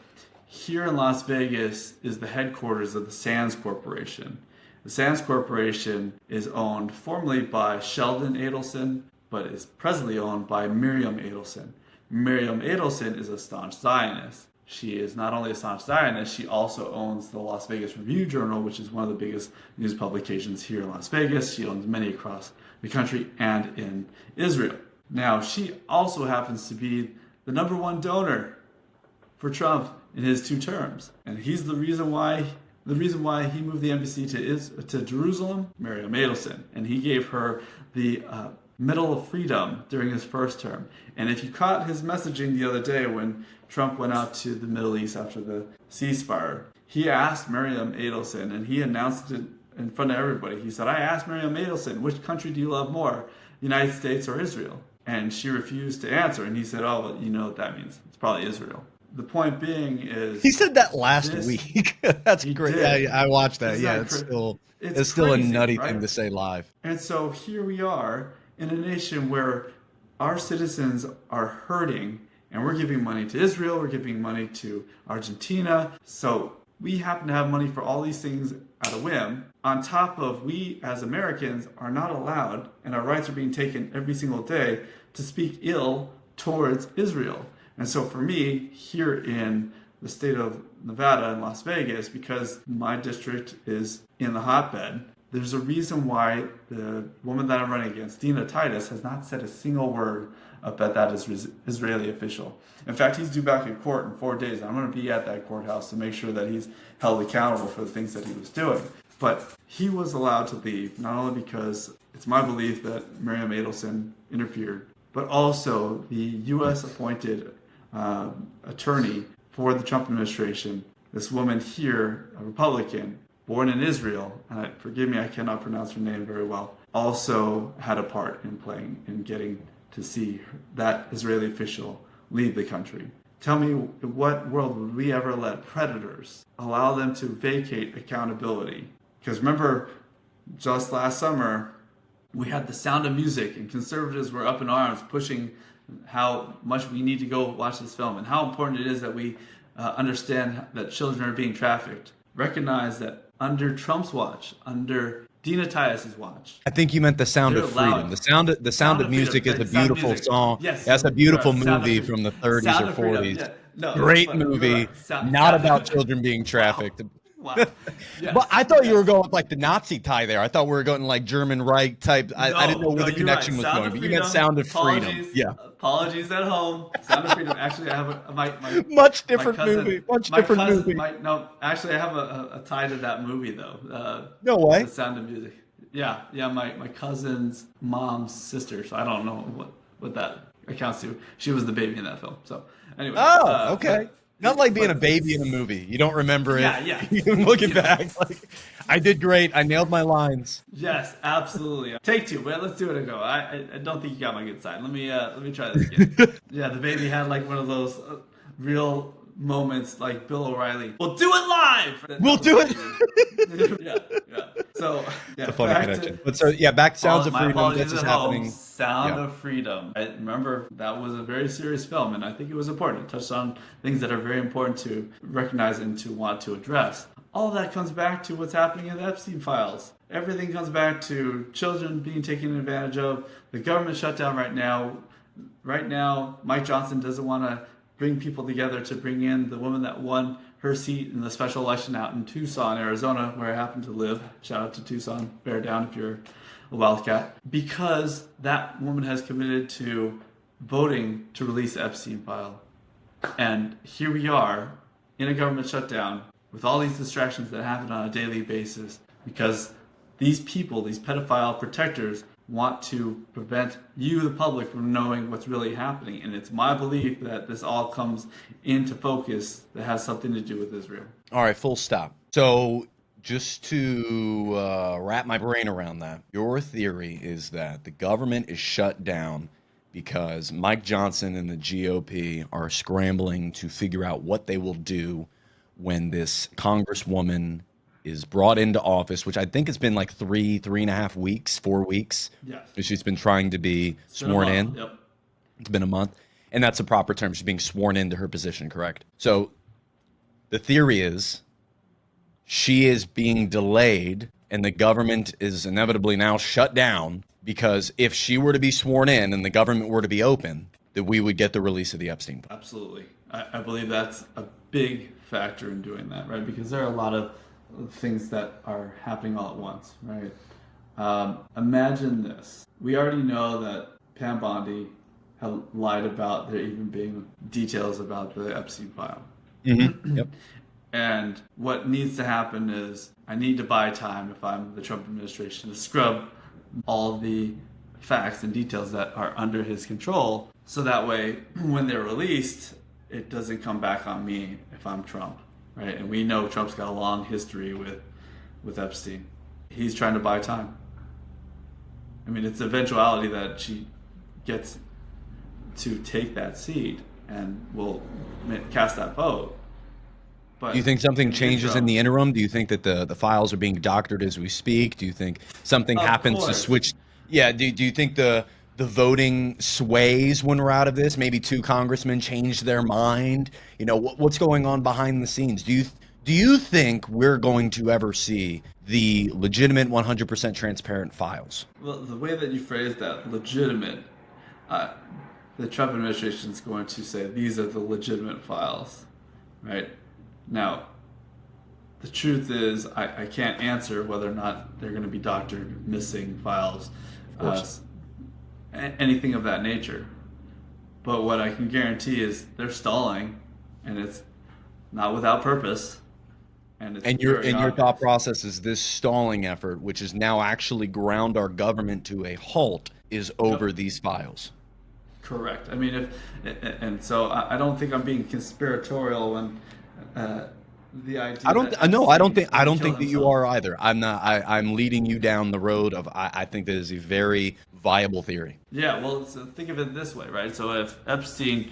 Here in Las Vegas is the headquarters of the Sands Corporation. The Sands Corporation is owned formerly by Sheldon Adelson, but is presently owned by Miriam Adelson. Miriam Adelson is a staunch Zionist. She is not only a staunch Zionist, she also owns the Las Vegas Review-Journal, which is one of the biggest news publications here in Las Vegas. She owns many across the country and in Israel. Now, she also happens to be the #1 donor for Trump in his 2 terms. And he's the reason why he moved the embassy to Jerusalem, Miriam Adelson. And he gave her the Medal of Freedom during his first term. And if you caught his messaging the other day when Trump went out to the Middle East after the ceasefire, he asked Miriam Adelson, and he announced it in front of everybody. He said, I asked Miriam Adelson, which country do you love more, the United States or Israel? And she refused to answer. And he said, oh, well, you know what that means. It's probably Israel. The point being is... He said that last week. That's great. Yeah, I watched that. Yeah, it's still a nutty thing to say live. And so here we are in a nation where our citizens are hurting, and we're giving money to Israel, we're giving money to Argentina. So we happen to have money for all these things at a whim. On top of, we as Americans are not allowed, and our rights are being taken every single day, to speak ill towards Israel. And so for me, here in the state of Nevada and Las Vegas, because my district is in the hotbed, there's a reason why the woman that I'm running against, Dina Titus, has not said a single word about that Israeli official. In fact, he's due back in court in 4 days. I'm going to be at that courthouse to make sure that he's held accountable for the things that he was doing. But he was allowed to leave, not only because it's my belief that Miriam Adelson interfered, but also the U.S. appointed attorney for the Trump administration, this woman here, a Republican, born in Israel, and forgive me, I cannot pronounce her name very well, also had a part in getting to see that Israeli official leave the country. Tell me, in what world would we ever let predators allow them to vacate accountability? Because remember, just last summer, we had The Sound of Music, and conservatives were up in arms pushing how much we need to go watch this film and how important it is that we understand that children are being trafficked. Recognize that under Trump's watch, under Dina Titus's watch, I think you meant The Sound of Freedom. The Sound of Music is a beautiful song. Yes, that's a beautiful movie from the 30s or 40s. Yeah. No, great movie, not about children being trafficked. Wow. Yes. But I thought you were going with like the Nazi tie there. I thought we were going like German Reich type. I didn't know where the connection was going, but you meant Sound of Freedom. Yeah. Apologies at home. Sound of Freedom. Actually, I have my much different movie. Actually, I have a tie to that movie though. No way. The Sound of Music. Yeah. My cousin's mom's sister. So I don't know what that accounts to. She was the baby in that film. So anyway. Oh, okay. Not like being a baby in a movie. You don't remember it. Yeah. Looking back, like I did great. I nailed my lines. Yes, absolutely. Take 2. Well, let's do it a go. I don't think you got my good side. Let me try this again. Yeah, the baby had like one of those real moments like Bill O'Reilly. We'll do it live. We'll do it. Yeah. So yeah, it's a funny connection. But so yeah, back to Sounds of Freedom. This is happening. Sound of Freedom. I remember that was a very serious film, and I think it was important. It touched on things that are very important to recognize and to want to address. All of that comes back to what's happening in the Epstein files. Everything comes back to children being taken advantage of, the government shutdown right now, right now, Mike Johnson doesn't want to bring people together to bring in the woman that won her seat in the special election out in Tucson, Arizona, where I happen to live. Shout out to Tucson. Bear down if you're a Wildcat. Because that woman has committed to voting to release the Epstein file. And here we are in a government shutdown with all these distractions that happen on a daily basis because these people, these pedophile protectors, want to prevent you, the public, from knowing what's really happening. And it's my belief that this all comes into focus that has something to do with Israel. All right, full stop. So just to wrap my brain around that, your theory is that the government is shut down because Mike Johnson and the GOP are scrambling to figure out what they will do when this congresswoman is brought into office, which I think has been like 3.5 weeks, 4 weeks. Yes. She's been trying to be sworn in. Yep. It's been a month. And that's a proper term. She's being sworn into her position, correct? So the theory is she is being delayed and the government is inevitably now shut down because if she were to be sworn in and the government were to be open, that we would get the release of the Epstein file. Absolutely. I believe that's a big factor in doing that, right? Because there are a lot of things that are happening all at once, right? Imagine this. We already know that Pam Bondi had lied about there even being details about the Epstein file. Mm-hmm. Yep. And what needs to happen is I need to buy time if I'm the Trump administration to scrub all the facts and details that are under his control. So that way, when they're released, it doesn't come back on me if I'm Trump, right? And we know Trump's got a long history with Epstein. He's trying to buy time. I mean, it's eventuality that she gets to take that seat and will cast that vote. But do you think something changes in the interim? Do you think that the files are being doctored as we speak? Do you think something happens to switch? Yeah. Do you think the voting sways when we're out of this? Maybe 2 congressmen change their mind. You know, what's going on behind the scenes? Do you think we're going to ever see the legitimate 100% transparent files? Well, the way that you phrase that, legitimate, the Trump administration is going to say these are the legitimate files, right? Now, the truth is I can't answer whether or not they're going to be doctored, missing files, anything of that nature. But what I can guarantee is they're stalling, and it's not without purpose. And your thought process is this stalling effort, which has now actually ground our government to a halt, is over these files. Correct. I mean, so I don't think I'm being conspiratorial when the idea. I don't think that you are either. I'm not. I'm leading you down the road of. I think that is a very viable theory. Yeah. Well, think of it this way, right? So if Epstein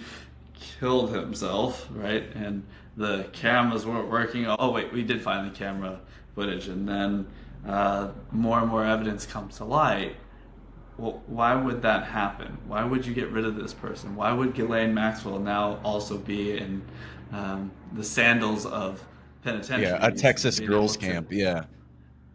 killed himself, right, and the cameras weren't working. Oh wait, we did find the camera footage, and then more and more evidence comes to light. Well, why would that happen? Why would you get rid of this person? Why would Ghislaine Maxwell now also be in the sandals of penitentiary? Yeah, a Texas girls camp. Yeah,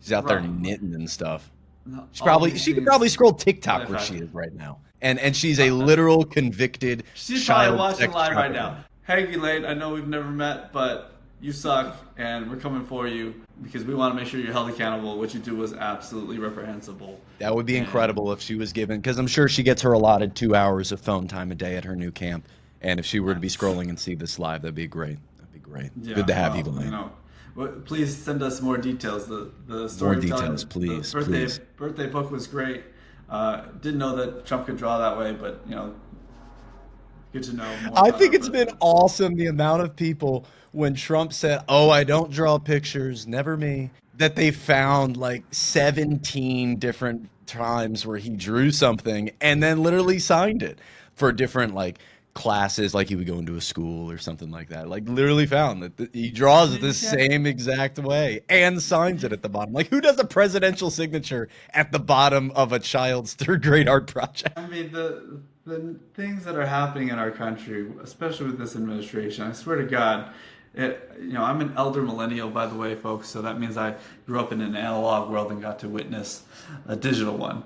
she's out there knitting and stuff. No, she could probably scroll TikTok where she is right now, and she's a literal convicted. She's child probably watching live right trafficker. now. Hey, Ghislaine, I know we've never met, but you suck, and we're coming for you because we want to make sure you're held accountable. What you do was absolutely reprehensible. That would be incredible if she was given, because I'm sure she gets her allotted 2 hours of phone time a day at her new camp. And if she were to be scrolling and see this live, that'd be great. That'd be great. Yeah, good to have you, Ghislaine. Please send us more details. The story. More details, please. The birthday book was great. Didn't know that Trump could draw that way, but good to know more. I think it's been awesome the amount of people when Trump said, "Oh, I don't draw pictures, never me," that they found like 17 different times where he drew something and then literally signed it for different classes, like he would go into a school or something like that. Like literally found that he draws it the same exact way and signs it at the bottom. Like who does a presidential signature at the bottom of a child's 3rd grade art project? I mean, the things that are happening in our country, especially with this administration, I swear to God, I'm an elder millennial, by the way, folks. So that means I grew up in an analog world and got to witness a digital one.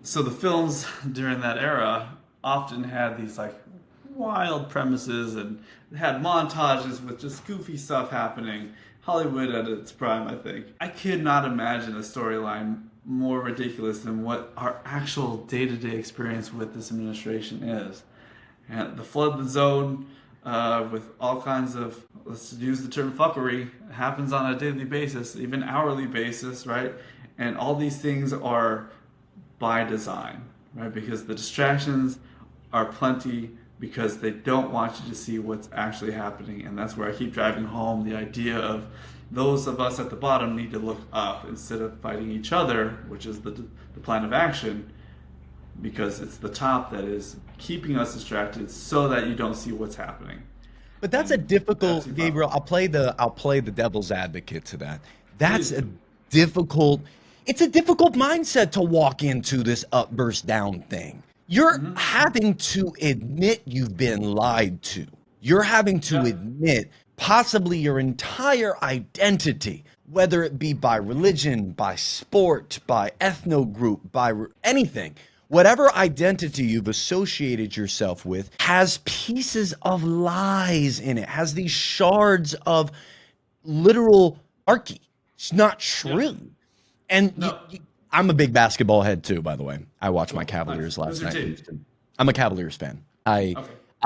So the films during that era often had these like wild premises and had montages with just goofy stuff happening. Hollywood at its prime, I think. I could not imagine a storyline more ridiculous than what our actual day-to-day experience with this administration is. And the flood zone with all kinds of, let's use the term fuckery, happens on a daily basis, even hourly basis, right? And all these things are by design, right? Because the distractions are plenty, because they don't want you to see what's actually happening. And that's where I keep driving home the idea of those of us at the bottom need to look up instead of fighting each other, which is the plan of action, because it's the top that is keeping us distracted so that you don't see what's happening. But that's a difficult, Gabriel. I'll play the devil's advocate to that. That's a difficult. It's a difficult mindset to walk into this up versus down thing. You're having to admit you've been lied to. You're having to admit possibly your entire identity, whether it be by religion, by sport, by ethno group, by anything. Whatever identity you've associated yourself with has pieces of lies in it, has these shards of literal archy. It's not true. And I'm a big basketball head too, by the way. I watched my Cavaliers last night. I'm a Cavaliers fan. I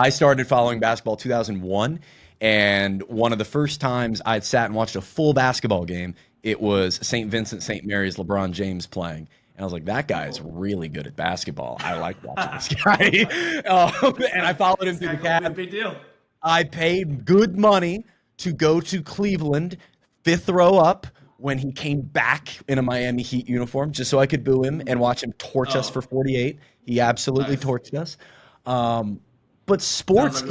started following basketball 2001, and one of the first times I'd sat and watched a full basketball game, it was St. Vincent St. Mary's LeBron James playing. And I was like, that guy is really good at basketball. I like watching this guy. And I followed him through the Cavs. Big deal. I paid good money to go to Cleveland, fifth row up, when he came back in a Miami Heat uniform, just so I could boo him and watch him torch us for 48. He absolutely torched us. But sports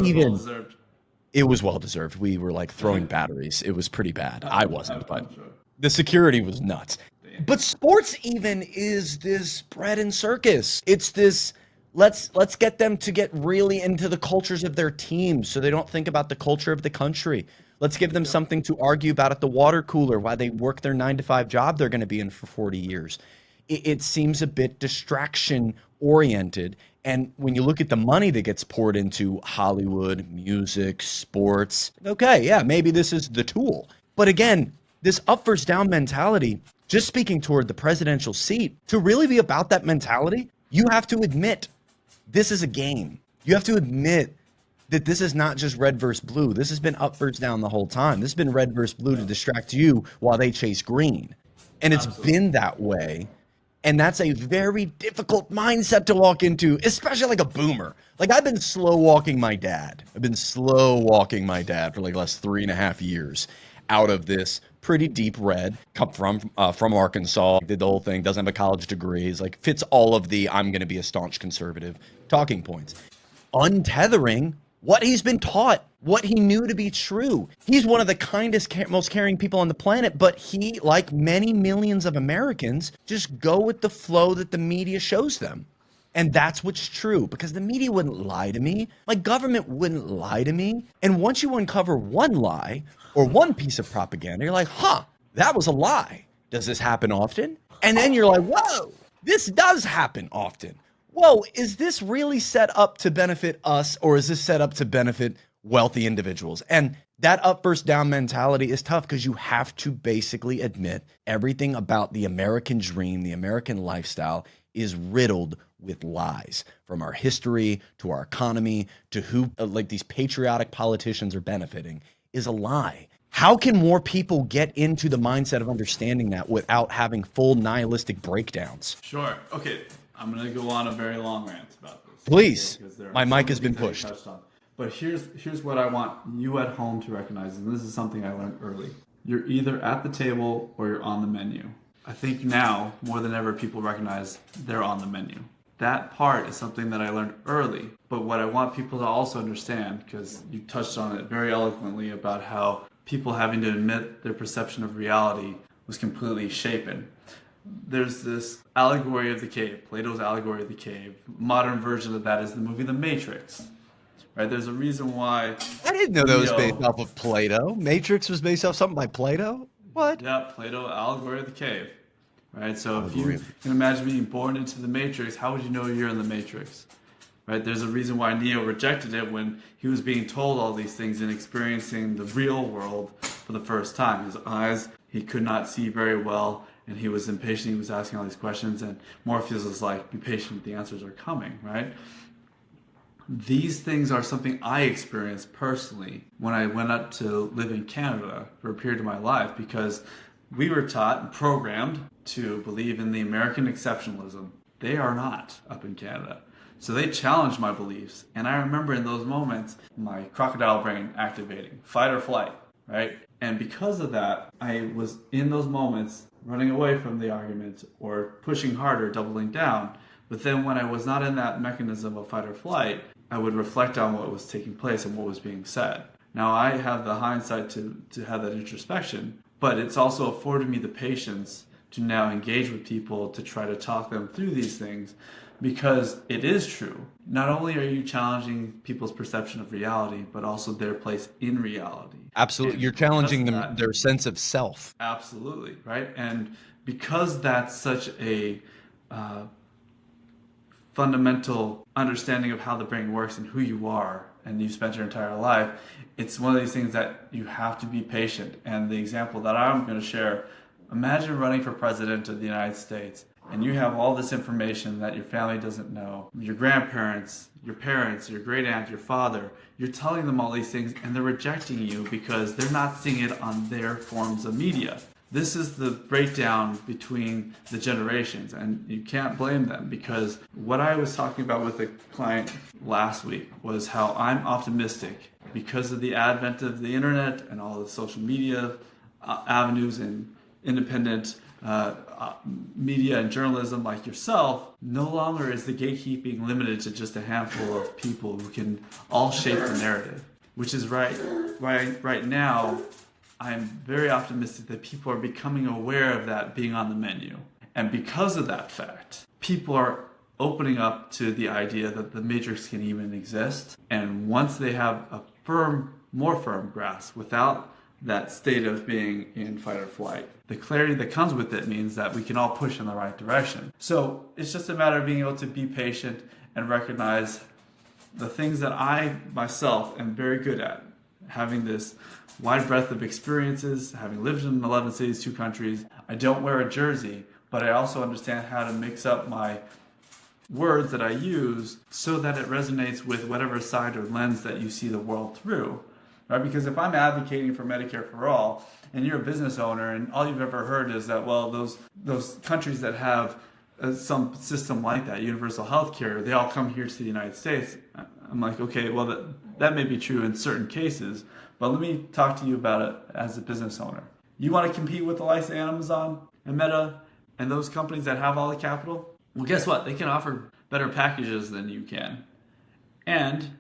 it was well-deserved. We were like throwing batteries. It was pretty bad. I wasn't, but the security was nuts. But sports even is this bread and circus. It's this, let's get them to get really into the cultures of their teams so they don't think about the culture of the country. Let's give them something to argue about at the water cooler while they work their 9-to-5 job they're going to be in for 40 years. It seems a bit distraction-oriented. And when you look at the money that gets poured into Hollywood, music, sports, okay, yeah, maybe this is the tool. But again, this up versus down mentality, just speaking toward the presidential seat, to really be about that mentality, you have to admit this is a game. You have to admit that this is not just red versus blue. This has been up versus down the whole time. This has been red versus blue to distract you while they chase green. And it's been that way. And that's a very difficult mindset to walk into, especially like a boomer. Like I've been slow walking my dad. For like the last 3.5 years out of this pretty deep red. Come from Arkansas, did the whole thing, doesn't have a college degree. He's like fits all of the I'm going to be a staunch conservative talking points. Untethering what he's been taught, what he knew to be true. He's one of the kindest, most caring people on the planet, but he, like many millions of Americans, just go with the flow that the media shows them. And that's what's true, because the media wouldn't lie to me. My government wouldn't lie to me. And once you uncover one lie or one piece of propaganda, you're like, that was a lie. Does this happen often? And then you're like, whoa, this does happen often. Whoa, is this really set up to benefit us, or is this set up to benefit wealthy individuals? And that up versus down mentality is tough because you have to basically admit everything about the American dream, the American lifestyle is riddled with lies, from our history to our economy to who like these patriotic politicians are benefiting is a lie. How can more people get into the mindset of understanding that without having full nihilistic breakdowns? Sure. Okay. I'm going to go on a very long rant about this. Please. My mic has been pushed. But here's what I want you at home to recognize, and this is something I learned early. You're either at the table or you're on the menu. I think now, more than ever, people recognize they're on the menu. That part is something that I learned early. But what I want people to also understand, because you touched on it very eloquently about how people having to admit their perception of reality was completely shapen. There's this allegory of the cave, Plato's allegory of the cave. Modern version of that is the movie The Matrix. Right? There's a reason why. I didn't know that was based off of Plato. Matrix was based off something by Plato? What? Yeah, Plato, allegory of the cave. Right? So if you can imagine being born into the Matrix, how would you know you're in the Matrix? right? There's a reason why Neo rejected it when he was being told all these things and experiencing the real world for the first time. His eyes, he could not see very well, and he was impatient. He was asking all these questions, and Morpheus was like, be patient, the answers are coming, right? These things are something I experienced personally when I went up to live in Canada for a period of my life, because we were taught and programmed to believe in the American exceptionalism. They are not up in Canada. So they challenged my beliefs. And I remember in those moments, my crocodile brain activating, fight or flight, right? And because of that, I was in those moments running away from the argument or pushing harder, doubling down. But then when I was not in that mechanism of fight or flight, I would reflect on what was taking place and what was being said. Now I have the hindsight to have that introspection, but it's also afforded me the patience to now engage with people to try to talk them through these things, because it is true. Not only are you challenging people's perception of reality, but also their place in reality. Absolutely. And You're challenging them, that, their sense of self. Absolutely, right? And because that's such a fundamental understanding of how the brain works and who you are, and you've spent your entire life, it's one of these things that you have to be patient. And the example that I'm going to share, imagine running for president of the United States, and you have all this information that your family doesn't know, your grandparents, your parents, your great aunt, your father. You're telling them all these things, and they're rejecting you because they're not seeing it on their forms of media. This is the breakdown between the generations, and you can't blame them, because what I was talking about with a client last week was how I'm optimistic because of the advent of the internet and all the social media avenues and independent media and journalism like yourself. No longer is the gatekeeping limited to just a handful of people who can all shape the narrative, which is right now. I'm very optimistic that people are becoming aware of that being on the menu. And because of that fact, people are opening up to the idea that the matrix can even exist. And once they have a more firm grasp without that state of being in fight or flight, the clarity that comes with it means that we can all push in the right direction. So it's just a matter of being able to be patient and recognize the things that I myself am very good at, having this wide breadth of experiences, having lived in 11 cities, 2 countries. I don't wear a jersey, but I also understand how to mix up my words that I use so that it resonates with whatever side or lens that you see the world through, right? Because if I'm advocating for Medicare for all, and you're a business owner, and all you've ever heard is that, well, those countries that have some system like that, universal health care, they all come here to the United States. I'm like, okay, well, that may be true in certain cases, but let me talk to you about it as a business owner. You want to compete with the likes of Amazon and Meta and those companies that have all the capital? Well, guess what? They can offer better packages than you can. And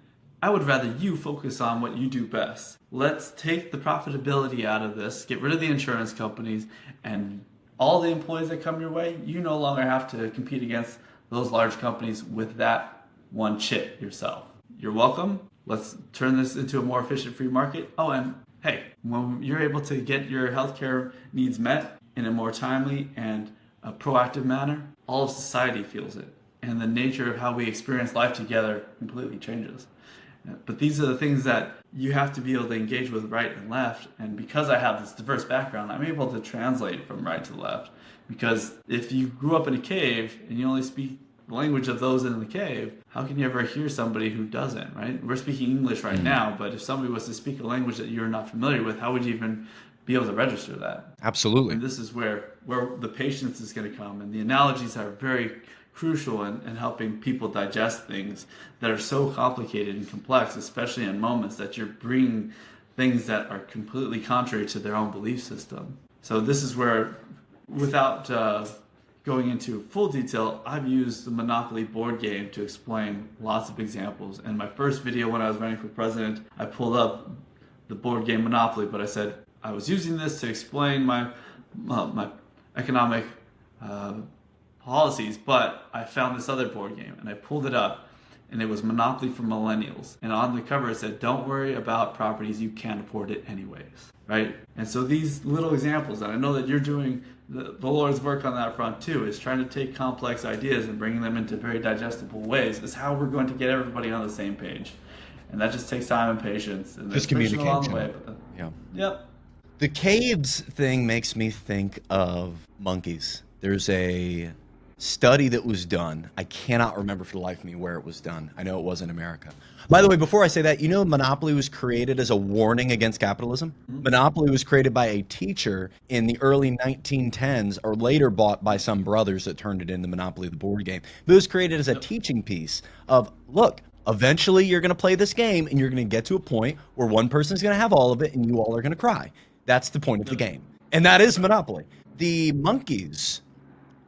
I would rather you focus on what you do best. Let's take the profitability out of this, get rid of the insurance companies, and all the employees that come your way, you no longer have to compete against those large companies with that one chip yourself. You're welcome. Let's turn this into a more efficient free market. Oh, and hey, when you're able to get your healthcare needs met in a more timely and a proactive manner, all of society feels it. And the nature of how we experience life together completely changes. But these are the things that you have to be able to engage with right and left. And because I have this diverse background, I'm able to translate from right to left. Because if you grew up in a cave and you only speak the language of those in the cave, how can you ever hear somebody who doesn't, right? We're speaking English right now, but if somebody was to speak a language that you're not familiar with, how would you even be able to register that? Absolutely. And this is where the patience is going to come. And the analogies are very crucial in helping people digest things that are so complicated and complex, especially in moments that you're bringing things that are completely contrary to their own belief system. So this is where, without going into full detail, I've used the Monopoly board game to explain lots of examples. And my first video when I was running for president, I pulled up the board game Monopoly, but I said I was using this to explain my economic policies, but I found this other board game and I pulled it up, and it was Monopoly for Millennials. And on the cover it said, don't worry about properties, you can't afford it anyways, right? And so these little examples, and I know that you're doing the Lord's work on that front too, is trying to take complex ideas and bringing them into very digestible ways. Is how we're going to get everybody on the same page, and that just takes time and patience. And Just there's friction communication. along the way. But Yeah. Yep. The caves thing makes me think of monkeys. There's a study that was done. I cannot remember for the life of me where it was done. I know it was in America. By the way, before I say that, you know, Monopoly was created as a warning against capitalism. Monopoly was created by a teacher in the early 1910s, or later bought by some brothers that turned it into Monopoly, the board game. But it was created as a teaching piece of, look, eventually you're going to play this game and you're going to get to a point where one person's going to have all of it and you all are going to cry. That's the point of the game. And that is Monopoly. The monkeys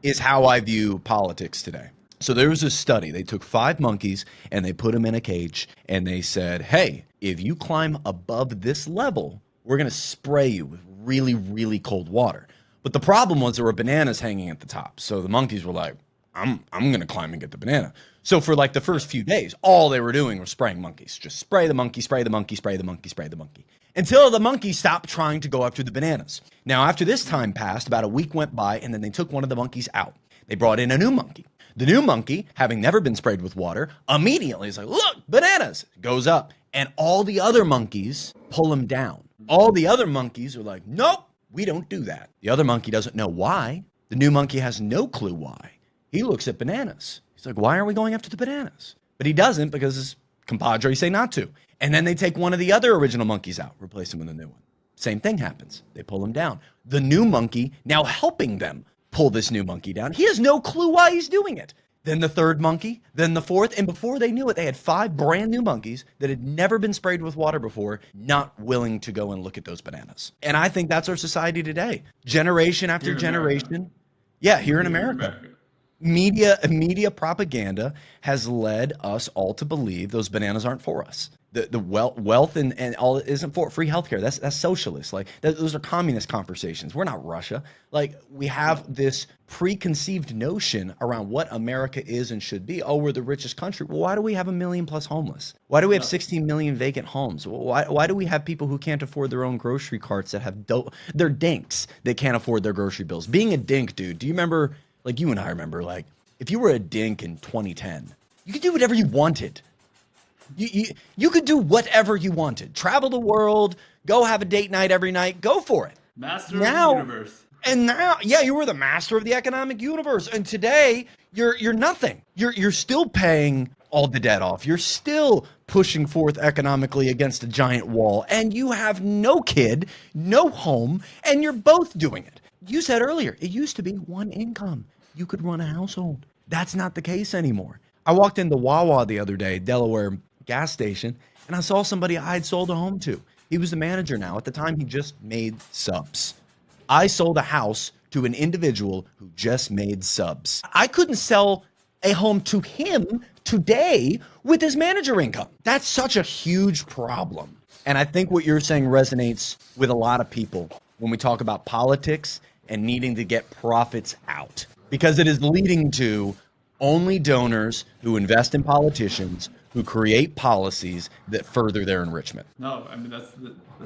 is how I view politics today. So there was a study. They took 5 monkeys and they put them in a cage and they said, hey, if you climb above this level, we're going to spray you with really, really cold water. But the problem was there were bananas hanging at the top. So the monkeys were like, I'm going to climb and get the banana. So for like the first few days, all they were doing was spraying monkeys. Just spray the monkey, spray the monkey, spray the monkey, spray the monkey. Until the monkey stopped trying to go after the bananas. Now, after this time passed, about a week went by, and then they took one of the monkeys out. They brought in a new monkey. The new monkey, having never been sprayed with water, immediately is like, look, bananas, goes up. And all the other monkeys pull him down. All the other monkeys are like, nope, we don't do that. The other monkey doesn't know why. The new monkey has no clue why. He looks at bananas. He's like, why are we going after the bananas? But he doesn't because his compadres say not to. And then they take one of the other original monkeys out, replace him with a new one. Same thing happens. They pull him down. The new monkey now helping them pull this new monkey down. He has no clue why he's doing it. Then the third monkey, then the fourth. And before they knew it, they had 5 brand new monkeys that had never been sprayed with water before, not willing to go and look at those bananas. And I think that's our society today. Generation after generation. Yeah, here in America. Media propaganda has led us all to believe those bananas aren't for us. The wealth and all isn't for free healthcare. That's socialist. Like those are communist conversations. We're not Russia. Like we have this preconceived notion around what America is and should be. Oh, we're the richest country. Well, why do we have 1 million plus homeless? Why do we have 16 million vacant homes? Why do we have people who can't afford their own grocery carts that have they're dinks that can't afford their grocery bills? Being a dink, dude. Do you remember? Like you and I remember, like if you were a dink in 2010, you could do whatever you wanted. You could do whatever you wanted. Travel the world, go have a date night every night, go for it. Master of the universe. And now, yeah, you were the master of the economic universe. And today, you're nothing. You're still paying all the debt off. You're still pushing forth economically against a giant wall. And you have no kid, no home, and you're both doing it. You said earlier, it used to be one income. You could run a household. That's not the case anymore. I walked into Wawa the other day, Delaware gas station, and I saw somebody I had sold a home to. He was the manager now. At the time, he just made subs. I sold a house to an individual who just made subs. I couldn't sell a home to him today with his manager income. That's such a huge problem. And I think what you're saying resonates with a lot of people when we talk about politics and needing to get profits out, because it is leading to only donors who invest in politicians who create policies that further their enrichment. No, I mean that's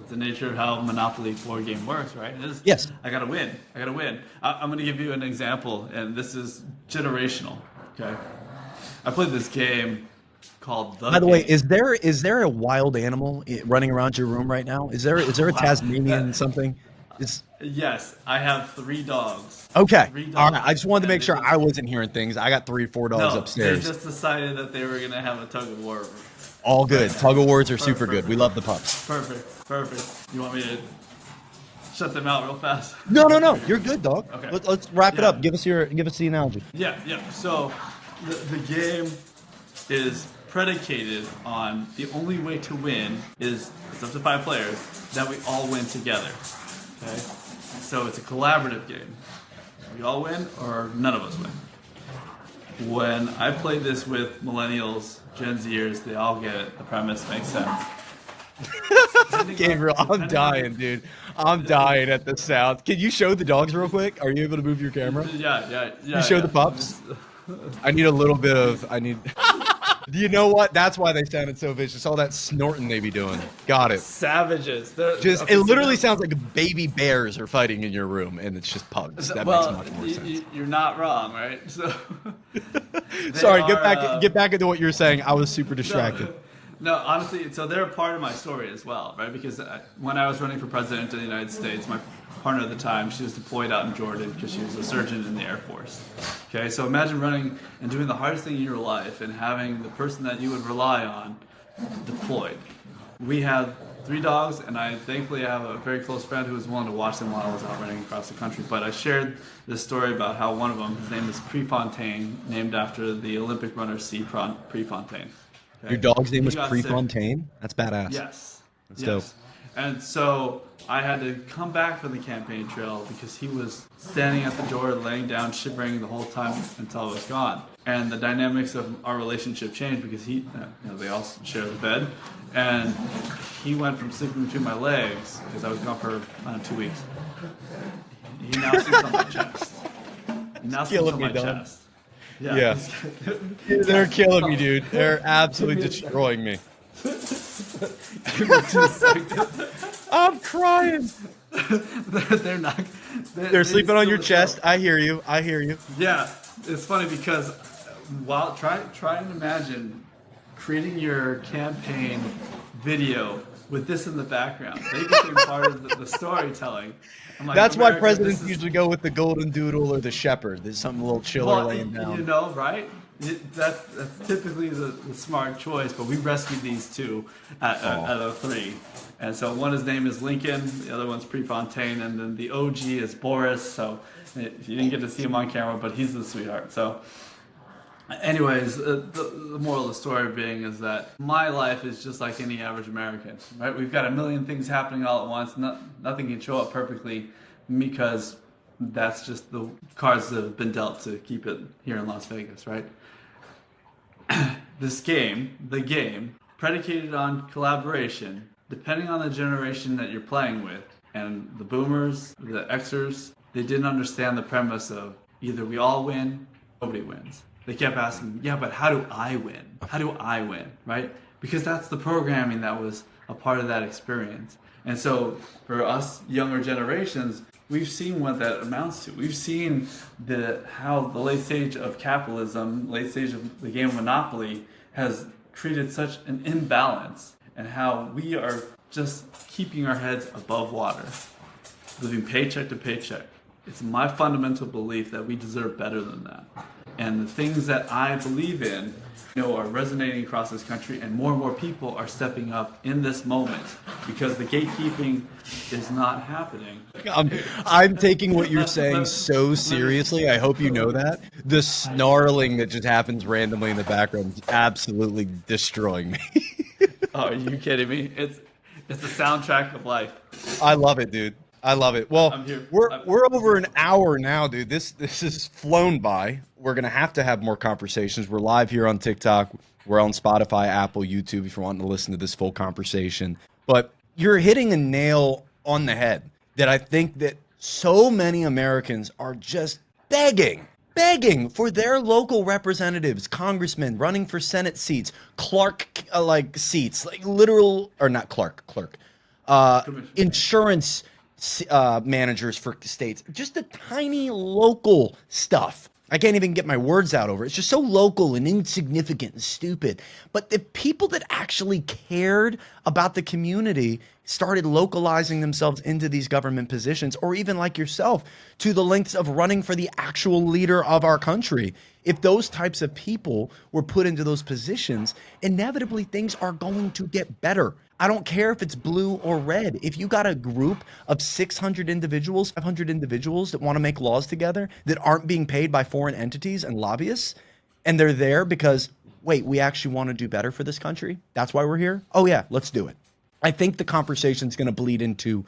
the nature of how Monopoly board game works, right? Yes. I gotta win. I'm going to give you an example, and this is generational. Okay. I played this game called The. By the way, is there a wild animal running around your room right now? Is there a Tasmanian something? Yes, I have 3 dogs. Okay. 3 dogs. All right. I just wanted to make sure I wasn't hearing things. I got 3 or 4 dogs upstairs. They just decided that they were going to have a tug of war. All good. Tug of wars are super good. We love the pups. Perfect. You want me to shut them out real fast? No. You're good, dog. Okay. Let's wrap it up. Give us the analogy. Yeah. So the game is predicated on the only way to win is it's up to 5 players that we all win together. Okay? So it's a collaborative game. We all win or none of us win. When I played this with millennials, Gen Zers, they all get it. The premise makes sense. Gabriel, I'm dying, dude. I'm dying at the sound. Can you show the dogs real quick? Are you able to move your camera? Yeah. You show the pups? I need a little bit of, You know what? That's why they sounded so vicious. All that snorting they be doing. Got it. Savages. It literally sounds like baby bears are fighting in your room, and it's just pugs. That makes much more sense. You're not wrong, right? So, sorry, get back into what you were saying. I was super distracted. No, honestly, so they're a part of my story as well, right? Because when I was running for president of the United States, my partner at the time, she was deployed out in Jordan because she was a surgeon in the Air Force. Okay, so imagine running and doing the hardest thing in your life and having the person that you would rely on deployed. We have 3 dogs, and I thankfully have a very close friend who was willing to watch them while I was out running across the country. But I shared this story about how one of them, his name is Prefontaine, named after the Olympic runner C. Prefontaine. Okay? Your dog's name was Prefontaine? That's badass. Yes. That's dope. And so I had to come back from the campaign trail because he was standing at the door, laying down, shivering the whole time until I was gone. And the dynamics of our relationship changed because they all share the bed. And he went from sleeping between my legs, because I was gone for 2 weeks. He now sleeps on my chest. Yeah. They're killing me, dude. They're absolutely destroying me. Give me 2 seconds. I'm crying. They're not. They're sleeping on your chest. I hear you. Yeah, it's funny because while try and imagine creating your campaign video with this in the background. They became part of the storytelling. Like, that's why presidents usually go with the golden doodle or the shepherd. There's something a little chiller laying down. You know, right? That's typically the smart choice, but we rescued these 2 out of 3. And so his name is Lincoln, the other one's Prefontaine, and then the OG is Boris. So you didn't get to see him on camera, but he's the sweetheart. So anyways, the moral of the story being is that my life is just like any average American, right? We've got a million things happening all at once. Nothing can show up perfectly because that's just the cards that have been dealt to keep it here in Las Vegas, right? The game, predicated on collaboration, depending on the generation that you're playing with, and the boomers, the Xers, they didn't understand the premise of either we all win, nobody wins. They kept asking, yeah, but how do I win? How do I win, right? Because that's the programming that was a part of that experience. And so for us younger generations, we've seen what that amounts to. We've seen how the late stage of capitalism, late stage of the game of Monopoly has created such an imbalance, and how we are just keeping our heads above water, living paycheck to paycheck. It's my fundamental belief that we deserve better than that. And the things that I believe in, are resonating across this country, and more people are stepping up in this moment because the gatekeeping is not happening. I'm taking what you're saying so seriously. I hope you know that. The snarling that just happens randomly in the background is absolutely destroying me. Oh, are you kidding me? It's the soundtrack of life. I love it, dude. I love it. Well, we're over an hour now, dude. This has flown by. We're gonna have to have more conversations. We're live here on TikTok. We're on Spotify, Apple, YouTube. If you're wanting to listen to this full conversation, but you're hitting a nail on the head that I think that so many Americans are just begging for their local representatives, congressmen running for Senate seats, seats, like literal, or not clerk, insurance managers for states, just the tiny local stuff. I can't even get my words out over it. It's just so local and insignificant and stupid. But the people that actually cared about the community started localizing themselves into these government positions, or even like yourself, to the lengths of running for the actual leader of our country. If those types of people were put into those positions, inevitably things are going to get better. I don't care if it's blue or red. If you got a group of 600 individuals, 500 individuals that want to make laws together that aren't being paid by foreign entities and lobbyists, and they're there because, wait, we actually want to do better for this country? That's why we're here? Oh yeah, let's do it. I think the conversation is going to bleed into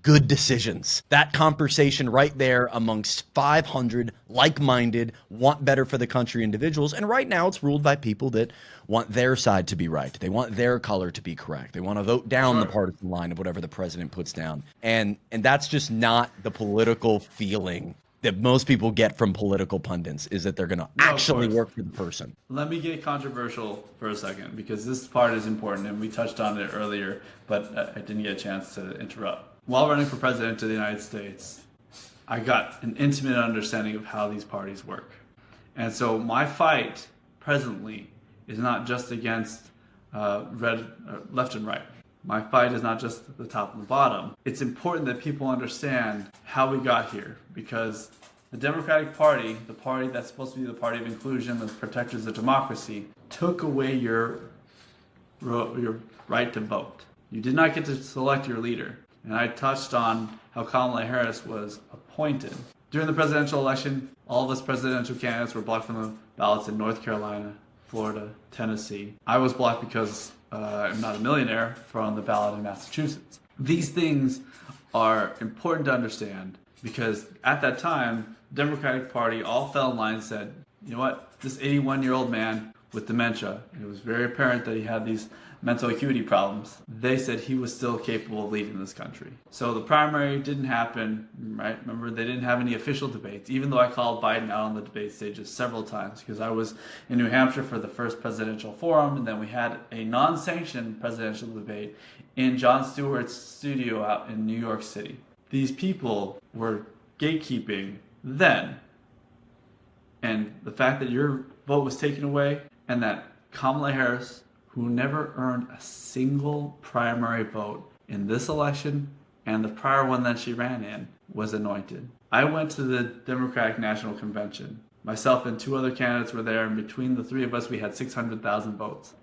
good decisions. That conversation right there amongst 500 like-minded, want better for the country individuals. And right now it's ruled by people that want their side to be right. They want their color to be correct. They want to vote down the partisan line of whatever the president puts down. And that's just not the political feeling that most people get from political pundits is that they're going to No, of actually course. work for the person. Let me get controversial for a second because this part is important and we touched on it earlier, but I didn't get a chance to interrupt. While running for president of the United States, I got an intimate understanding of how these parties work. And so my fight presently is not just against left and right. My fight is not just the top and the bottom. It's important that people understand how we got here because the Democratic Party, the party that's supposed to be the party of inclusion, the protectors of democracy, took away your right to vote. You did not get to select your leader. And I touched on how Kamala Harris was appointed. During the presidential election, all of us presidential candidates were blocked from the ballots in North Carolina, Florida, Tennessee. I was blocked because I'm not a millionaire from the ballot in Massachusetts. These things are important to understand because at that time, the Democratic Party all fell in line and said, you know what, this 81-year-old man with dementia, it was very apparent that he had these mental acuity problems. They said he was still capable of leading this country. So the primary didn't happen, right? Remember, they didn't have any official debates, even though I called Biden out on the debate stages several times because I was in New Hampshire for the first presidential forum, and then we had a non-sanctioned presidential debate in Jon Stewart's studio out in New York City. These people were gatekeeping then. And the fact that your vote was taken away and that Kamala Harris, who never earned a single primary vote in this election and the prior one that she ran in, was anointed. I went to the Democratic National Convention. Myself and two other candidates were there, and between the three of us, we had 600,000 votes.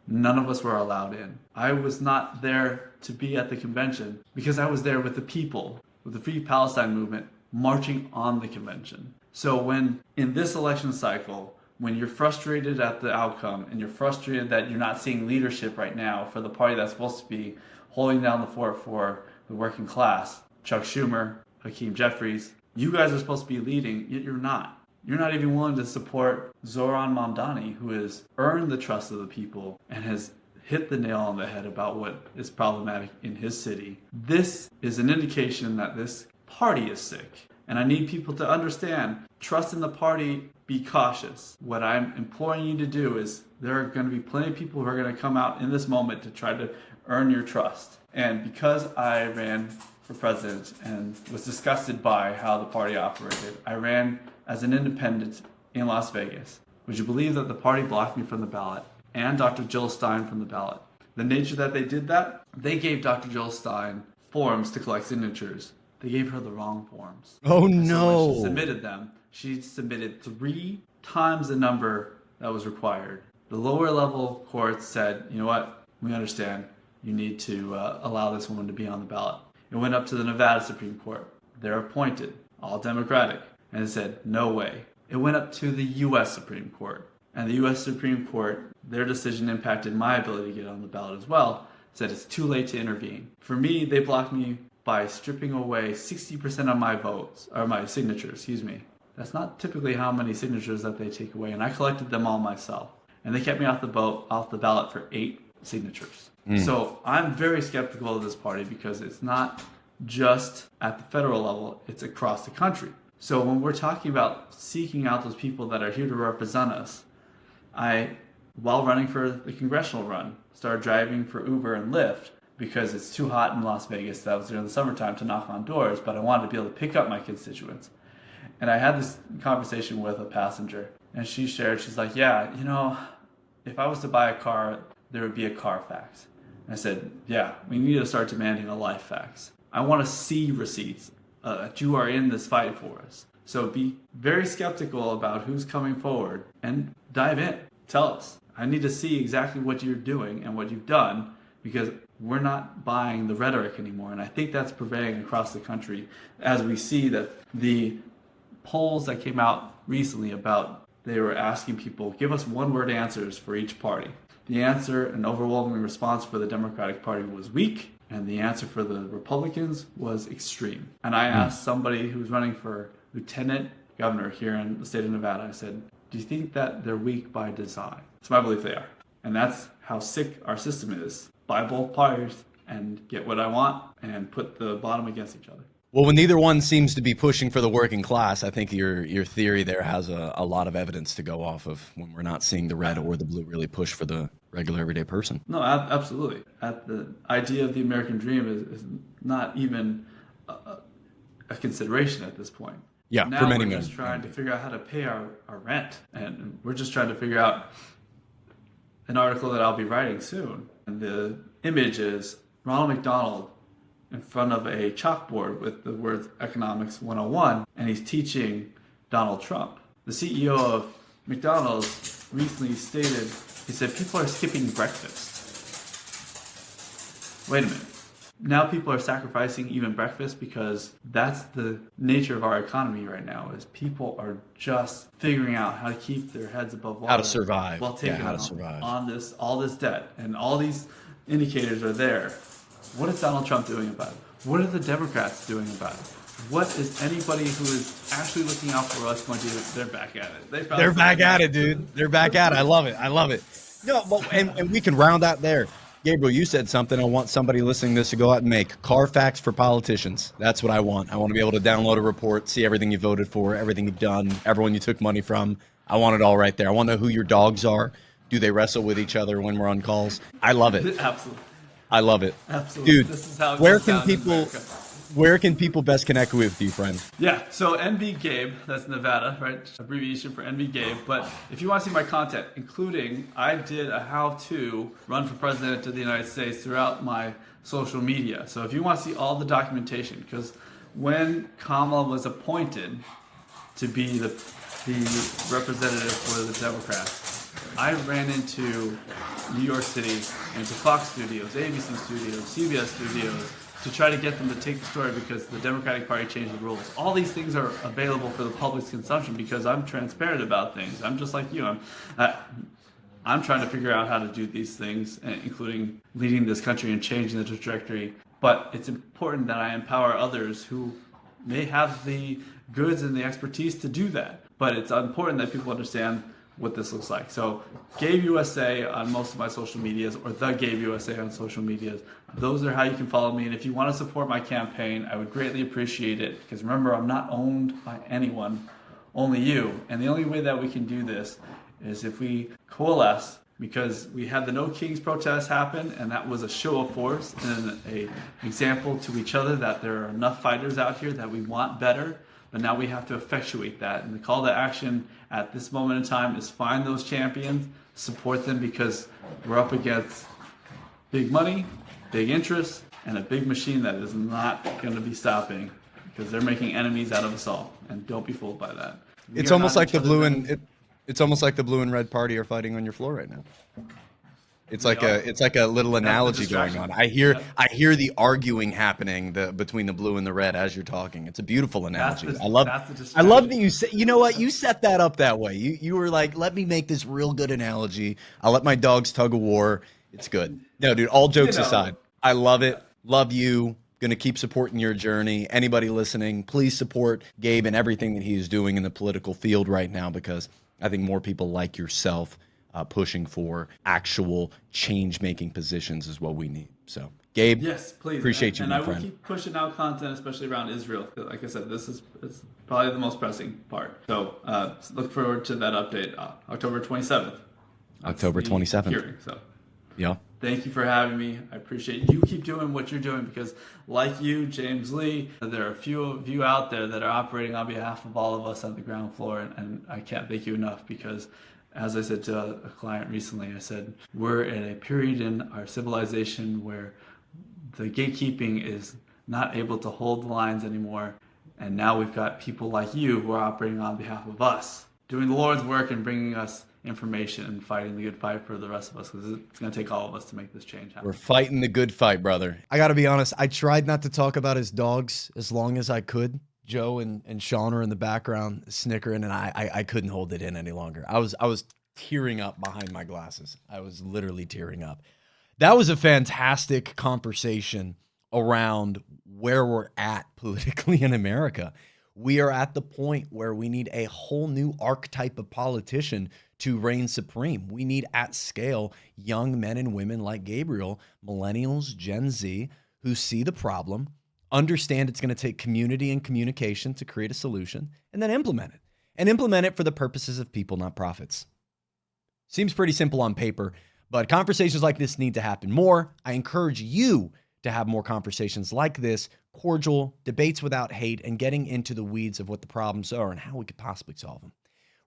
None of us were allowed in. I was not there to be at the convention because I was there with the people, with the Free Palestine movement, marching on the convention. So when in this election cycle, when you're frustrated at the outcome and you're frustrated that you're not seeing leadership right now for the party that's supposed to be holding down the fort for the working class, Chuck Schumer, Hakeem Jeffries, you guys are supposed to be leading, yet you're not. You're not even willing to support Zoran Mamdani, who has earned the trust of the people and has hit the nail on the head about what is problematic in his city. This is an indication that this party is sick. And I need people to understand, trust in the party, be cautious. What I'm imploring you to do is there are going to be plenty of people who are going to come out in this moment to try to earn your trust. And because I ran for president and was disgusted by how the party operated, I ran as an independent in Las Vegas. Would you believe that the party blocked me from the ballot and Dr. Jill Stein from the ballot? The nature that they did that, they gave Dr. Jill Stein forms to collect signatures. They gave her the wrong forms. Oh, and no. So when she submitted them, she submitted 3 times the number that was required. The lower level courts said, you know what, we understand. You need to allow this woman to be on the ballot. It went up to the Nevada Supreme Court. They're appointed, all Democratic. And it said, no way. It went up to the U.S. Supreme Court. And the U.S. Supreme Court, their decision impacted my ability to get on the ballot as well. Said it's too late to intervene. For me, they blocked me by stripping away 60% of my votes, or my signatures, That's not typically how many signatures that they take away, and I collected them all myself. And they kept me off the ballot for 8 signatures. So I'm very skeptical of this party because it's not just at the federal level, it's across the country. So when we're talking about seeking out those people that are here to represent us, while running for the congressional run, started driving for Uber and Lyft because it's too hot in Las Vegas. That was during the summertime to knock on doors, but I wanted to be able to pick up my constituents. And I had this conversation with a passenger, and she shared, she's like, yeah, if I was to buy a car, there would be a Carfax. And I said, yeah, we need to start demanding a Lifefax. I want to see receipts that you are in this fight for us. So be very skeptical about who's coming forward and dive in. Tell us. I need to see exactly what you're doing and what you've done because we're not buying the rhetoric anymore. And I think that's prevailing across the country as we see that the polls that came out recently about they were asking people, give us one-word answers for each party. The answer, an overwhelming response for the Democratic Party was weak, and the answer for the Republicans was extreme. And I asked somebody who's running for lieutenant governor here in the state of Nevada, I said, do you think that they're weak by design? It's my belief they are. And that's how sick our system is. Buy both parties and get what I want and put the bottom against each other. Well, when neither one seems to be pushing for the working class, I think your theory there has a lot of evidence to go off of when we're not seeing the red or the blue really push for the regular everyday person. No, absolutely. The idea of the American dream is not even a consideration at this point. Yeah, now for many we're men. just trying to figure out how to pay our rent, and we're just trying to figure out an article that I'll be writing soon. And the image is Ronald McDonald in front of a chalkboard with the words Economics 101, and he's teaching Donald Trump. The CEO of McDonald's recently stated, he said, people are skipping breakfast. Wait a minute. Now people are sacrificing even breakfast because that's the nature of our economy right now, is people are just figuring out how to keep their heads above water. How to survive. While taking how to survive. on all this debt. And all these indicators are there. What is Donald Trump doing about it? What are the Democrats doing about it? What is anybody who is actually looking out for us going to do? They're back at it. They're back at it, dude. They're back at it. I love it. I love it. No, but, and we can round out there. Gabriel, you said something I want somebody listening to this to go out and make. Carfax for politicians. That's what I want. I want to be able to download a report, see everything you voted for, everything you've done, everyone you took money from. I want it all right there. I want to know who your dogs are. Do they wrestle with each other when we're on calls? I love it. Absolutely. I love it. Absolutely. Dude, this is how it where goes can down in people America. where can people best connect with you, friend? Yeah, so NB Gabe, that's Nevada, right? Abbreviation for NB Gabe. But if you want to see my content, including I did a how-to run for president of the United States throughout my social media. So if you want to see all the documentation, because when Kamala was appointed to be the representative for the Democrats, I ran into New York City, into Fox Studios, ABC Studios, CBS Studios, to try to get them to take the story because the Democratic Party changed the rules. All these things are available for the public's consumption because I'm transparent about things. I'm just like you. I'm trying to figure out how to do these things, including leading this country and changing the trajectory. But it's important that I empower others who may have the goods and the expertise to do that. But it's important that people understand what this looks like. So Gabe USA on most of my social medias, or the Gabe USA on social medias. Those are how you can follow me. And if you want to support my campaign, I would greatly appreciate it. Because remember, I'm not owned by anyone, only you. And the only way that we can do this is if we coalesce, because we had the No Kings protest happen, and that was a show of force and an example to each other that there are enough fighters out here that we want better. But now we have to effectuate that. And the call to action at this moment in time is find those champions, support them, because we're up against big money, big interest, and a big machine that is not going to be stopping because they're making enemies out of us all. And don't be fooled by that. It's almost like the blue and it's almost like the blue and red party are fighting on your floor right now. It's like a little analogy going on. I hear the arguing happening between the blue and the red as you're talking. It's a beautiful analogy. I love that you say, you know what, you set that up that way. You were like, let me make this real good analogy. I'll let my dogs tug a war. It's good. No, dude, all jokes aside, I love it. Love you. Going to keep supporting your journey. Anybody listening, please support Gabe and everything that he is doing in the political field right now, because I think more people like yourself pushing for actual change-making positions is what we need. So, Gabe, yes, please. Appreciate you, my friend. And I will keep pushing out content, especially around Israel. Like I said, it's probably the most pressing part. So, look forward to that update, October 27th. October 27th. Hearing, so. Yeah. Thank you for having me. I appreciate it. You keep doing what you're doing, because like you, James Lee, there are a few of you out there that are operating on behalf of all of us on the ground floor. And I can't thank you enough, because as I said to a client recently, I said, we're in a period in our civilization where the gatekeeping is not able to hold the lines anymore. And now we've got people like you who are operating on behalf of us, doing the Lord's work and bringing us information and fighting the good fight for the rest of us, because it's going to take all of us to make this change happen. We're fighting the good fight, brother. I got to be honest. I tried not to talk about his dogs as long as I could. Joe and Sean are in the background snickering, and I couldn't hold it in any longer. I was tearing up behind my glasses. I was literally tearing up. That was a fantastic conversation around where we're at politically in America. We are at the point where we need a whole new archetype of politician to reign supreme. We need at scale young men and women like Gabriel, millennials, Gen Z, who see the problem, understand it's going to take community and communication to create a solution, and then implement it. And implement it for the purposes of people, not profits. Seems pretty simple on paper, but conversations like this need to happen more. I encourage you to have more conversations like this, cordial, debates without hate, and getting into the weeds of what the problems are and how we could possibly solve them.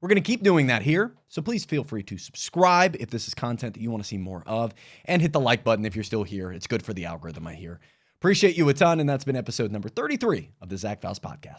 We're going to keep doing that here, so please feel free to subscribe if this is content that you want to see more of, and hit the like button if you're still here. It's good for the algorithm, I hear. Appreciate you a ton, and that's been episode number 33 of the Zach Foust Podcast.